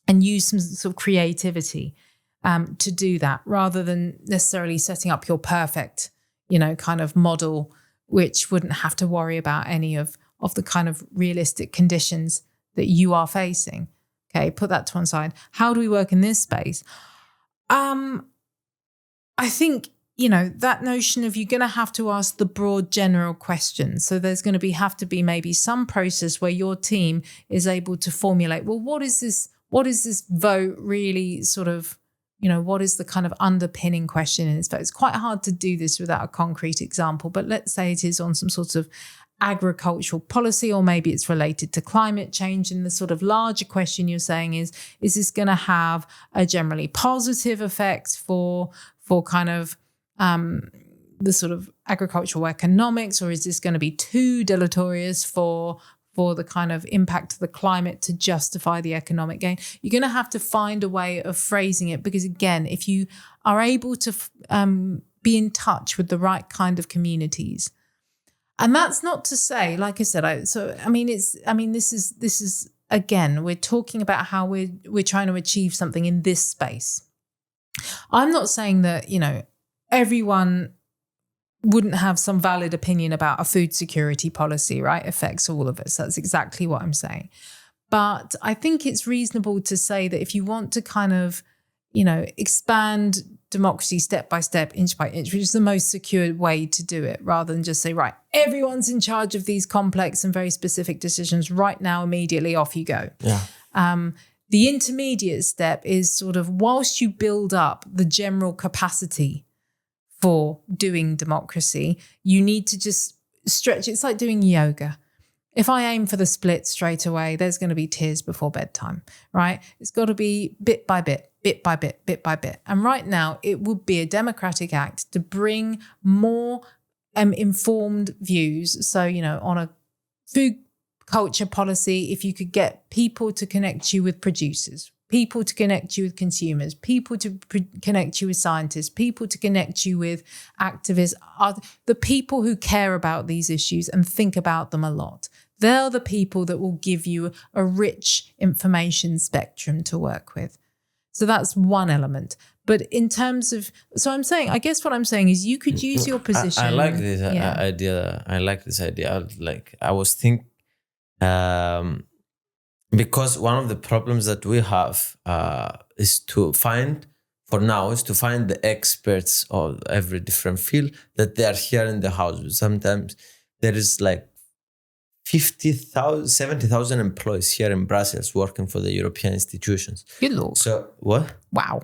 and use some sort of creativity to do that, rather than necessarily setting up your perfect, kind of model, which wouldn't have to worry about any of the kind of realistic conditions that you are facing. Okay, put that to one side. How do we work in this space? I think that notion of you're going to have to ask the broad general questions. So there's going to have to be maybe some process where your team is able to formulate, well, what is this vote really sort of, what is the kind of underpinning question in this vote? It's quite hard to do this without a concrete example, but let's say it is on some sort of agricultural policy, or maybe it's related to climate change. And the sort of larger question you're saying is this going to have a generally positive effect for kind of the sort of agricultural economics, or is this going to be too deleterious for the kind of impact of the climate to justify the economic gain? You're going to have to find a way of phrasing it, because again, if you are able to be in touch with the right kind of communities, and that's not to say, like I said, this is again, we're talking about how we're trying to achieve something in this space. I'm not saying that, everyone wouldn't have some valid opinion about a food security policy, right? Affects all of us. That's exactly what I'm saying. But I think it's reasonable to say that if you want to kind of, expand democracy step by step, inch by inch, which is the most secure way to do it, rather than just say, right, everyone's in charge of these complex and very specific decisions right now, immediately, off you go. Yeah. The intermediate step is sort of, whilst you build up the general capacity for doing democracy, you need to just stretch. It's like doing yoga. If I aim for the split straight away, there's going to be tears before bedtime, right? It's got to be bit by bit, bit by bit, bit by bit. And right now, it would be a democratic act to bring more informed views. So, on a food culture policy, if you could get people to connect you with producers, people to connect you with consumers, people to connect you with scientists, people to connect you with activists, are the people who care about these issues and think about them a lot. They're the people that will give you a rich information spectrum to work with. So that's one element. But in terms of, I guess what I'm saying is you could use your position. I like this idea. I like this idea. I was thinking, because one of the problems that we have is to find the experts of every different field, that they are here in the house. Sometimes there is 50,000, 70,000 employees here in Brussels working for the European institutions. Good Lord. So what? Wow.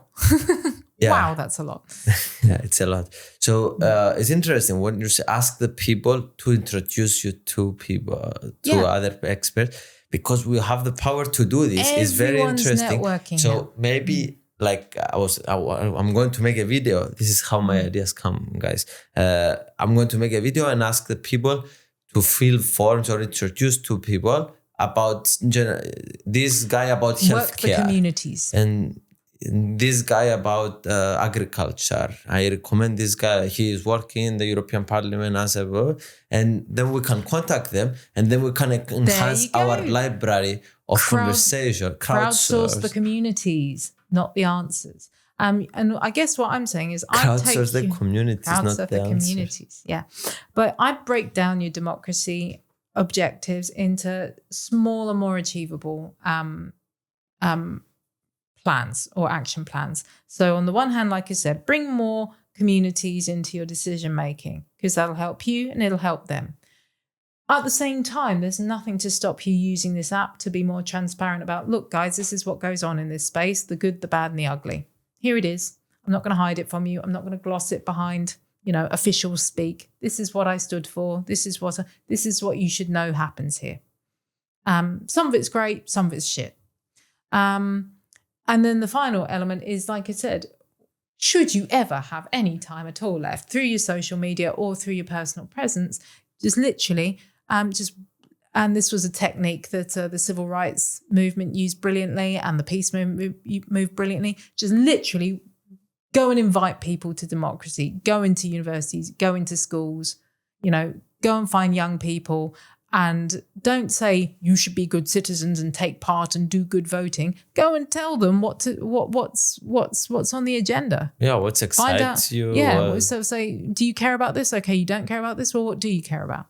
Yeah. Wow, that's a lot. Yeah, it's a lot. So it's interesting when you ask the people to introduce you to other experts, because we have the power to do this. It's very interesting. Networking. So maybe I'm going to make a video. This is how my ideas come, guys. I'm going to make a video and ask the people to fill forms or introduce to people about this guy about healthcare. Work for communities. And this guy about agriculture. I recommend this guy. He is working in the European Parliament as a, and then we can contact them, and then we can enhance our library of conversation. Crowdsource the communities, not the answers. And I guess what I'm saying is crowdsource the communities, not the communities. Yeah, but I break down your democracy objectives into smaller, more achievable plans or action plans. So on the one hand, like I said, bring more communities into your decision making, because that'll help you and it'll help them. At the same time, there's nothing to stop you using this app to be more transparent about, look, guys, this is what goes on in this space, the good, the bad, and the ugly. Here it is. I'm not going to hide it from you. I'm not going to gloss it behind, official speak. This is what I stood for. This is what you should know happens here. Some of it's great, some of it's shit. And then the final element is, like I said, should you ever have any time at all left through your social media or through your personal presence, just literally, and this was a technique that the civil rights movement used brilliantly and the peace movement moved brilliantly, just literally go and invite people to democracy, go into universities, go into schools, go and find young people. And don't say you should be good citizens and take part and do good voting. Go and tell them what's on the agenda. Yeah, what excites you? Yeah, so say, do you care about this? Okay, you don't care about this. Well, what do you care about?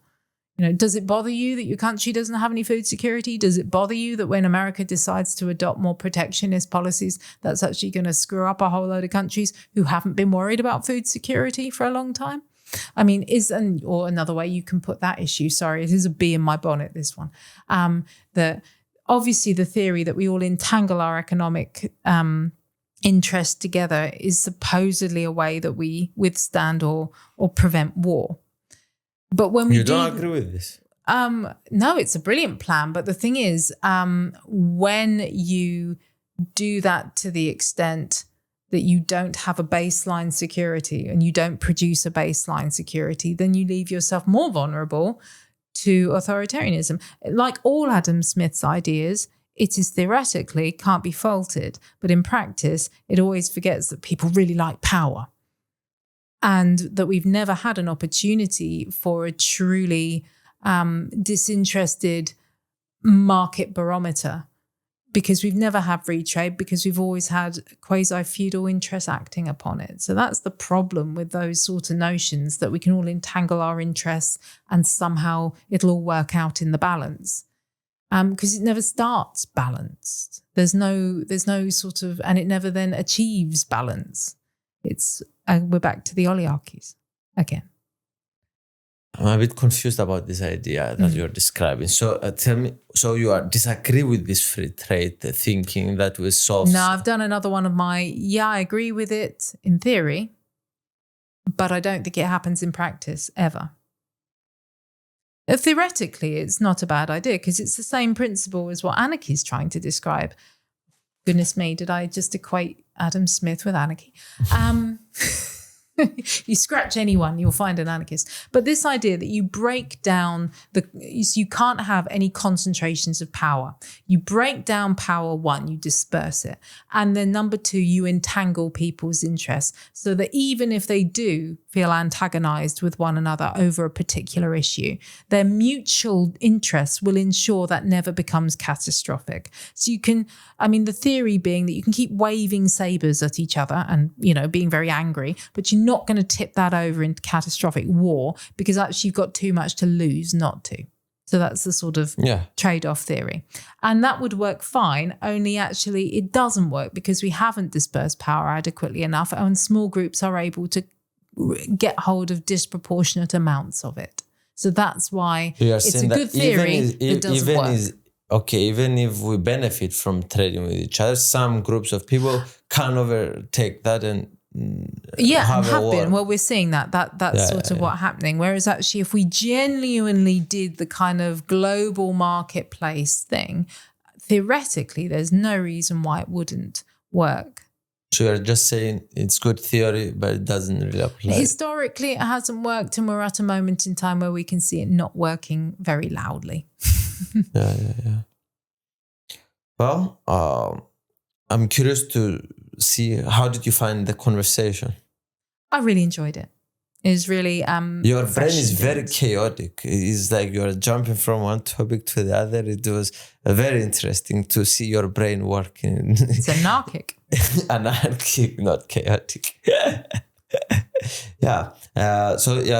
Does it bother you that your country doesn't have any food security? Does it bother you that when America decides to adopt more protectionist policies, that's actually going to screw up a whole load of countries who haven't been worried about food security for a long time? I mean, or another way you can put that issue, sorry, it is a bee in my bonnet, this one, that obviously the theory that we all entangle our economic interests together is supposedly a way that we withstand or prevent war. But when we don't agree with this? No, it's a brilliant plan. But the thing is, when you do that to the extent that you don't have a baseline security and you don't produce a baseline security, then you leave yourself more vulnerable to authoritarianism. Like all Adam Smith's ideas, it is theoretically can't be faulted, but in practice, it always forgets that people really like power. And that we've never had an opportunity for a truly disinterested market barometer, because we've never had free trade, because we've always had quasi-feudal interests acting upon it. So that's the problem with those sort of notions, that we can all entangle our interests and somehow it'll all work out in the balance. Because it never starts balanced. There's no sort of, and it never then achieves balance. We're back to the oligarchies again. I'm a bit confused about this idea that you're describing. So tell me, so you disagree with this free trade thinking that will solve? No, I've done another one of I agree with it in theory, but I don't think it happens in practice ever. Theoretically, it's not a bad idea because it's the same principle as what anarchy is trying to describe. Goodness me, did I just equate Adam Smith with anarchy? You scratch anyone, you'll find an anarchist. But this idea that you break down you can't have any concentrations of power. You break down power, one, you disperse it. And then number two, you entangle people's interests so that even if they do feel antagonized with one another over a particular issue, their mutual interests will ensure that never becomes catastrophic. So the theory being that you can keep waving sabers at each other and, being very angry, but you're not going to tip that over into catastrophic war because actually you've got too much to lose not to. So that's the sort of trade-off theory. And that would work fine, only actually it doesn't work because we haven't dispersed power adequately enough and small groups are able to get hold of disproportionate amounts of it. So that's why it's a good theory that doesn't work. Even if we benefit from trading with each other, some groups of people can overtake that and have been. Well, we're seeing that's sort of what's happening. Whereas actually, if we genuinely did the kind of global marketplace thing, theoretically, there's no reason why it wouldn't work. So you're just saying it's good theory, but it doesn't really apply. Historically, it hasn't worked, and we're at a moment in time where we can see it not working very loudly. Yeah. Well, I'm curious to see, how did you find the conversation? I really enjoyed it. It was really your brain is very chaotic. It's like you're jumping from one topic to the other. It was very interesting to see your brain working. It's anarchic. Anarchic, not chaotic.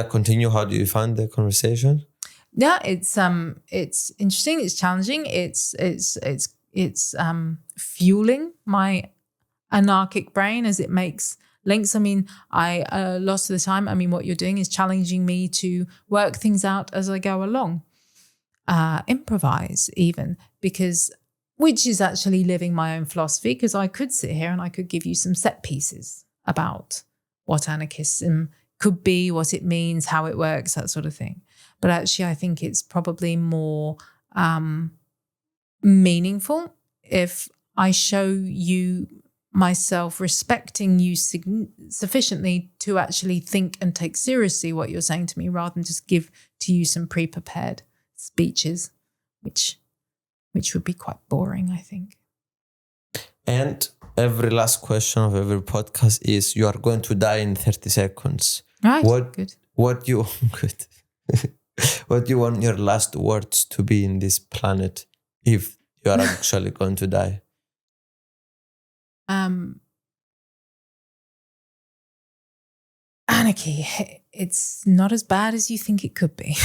Continue. How do you find the conversation? Yeah, it's interesting. It's challenging. It's fueling my anarchic brain as it makes links. I mean, a lot of the time, what you're doing is challenging me to work things out as I go along, improvise even, which is actually living my own philosophy, because I could sit here and I could give you some set pieces about what anarchism could be, what it means, how it works, that sort of thing. But actually, I think it's probably more meaningful if I show you myself respecting you sufficiently to actually think and take seriously what you're saying to me, rather than just give to you some pre-prepared speeches, which would be quite boring, I think. And every last question of every podcast is, you are going to die in 30 seconds. Right, good. What you want your last words to be in this planet if you are actually going to die? Anarchy, it's not as bad as you think it could be.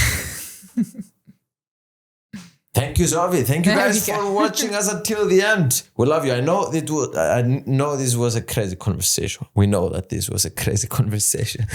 Thank you, Sophie. Thank you guys for watching us until the end. We love you. I know this was a crazy conversation. We know that this was a crazy conversation.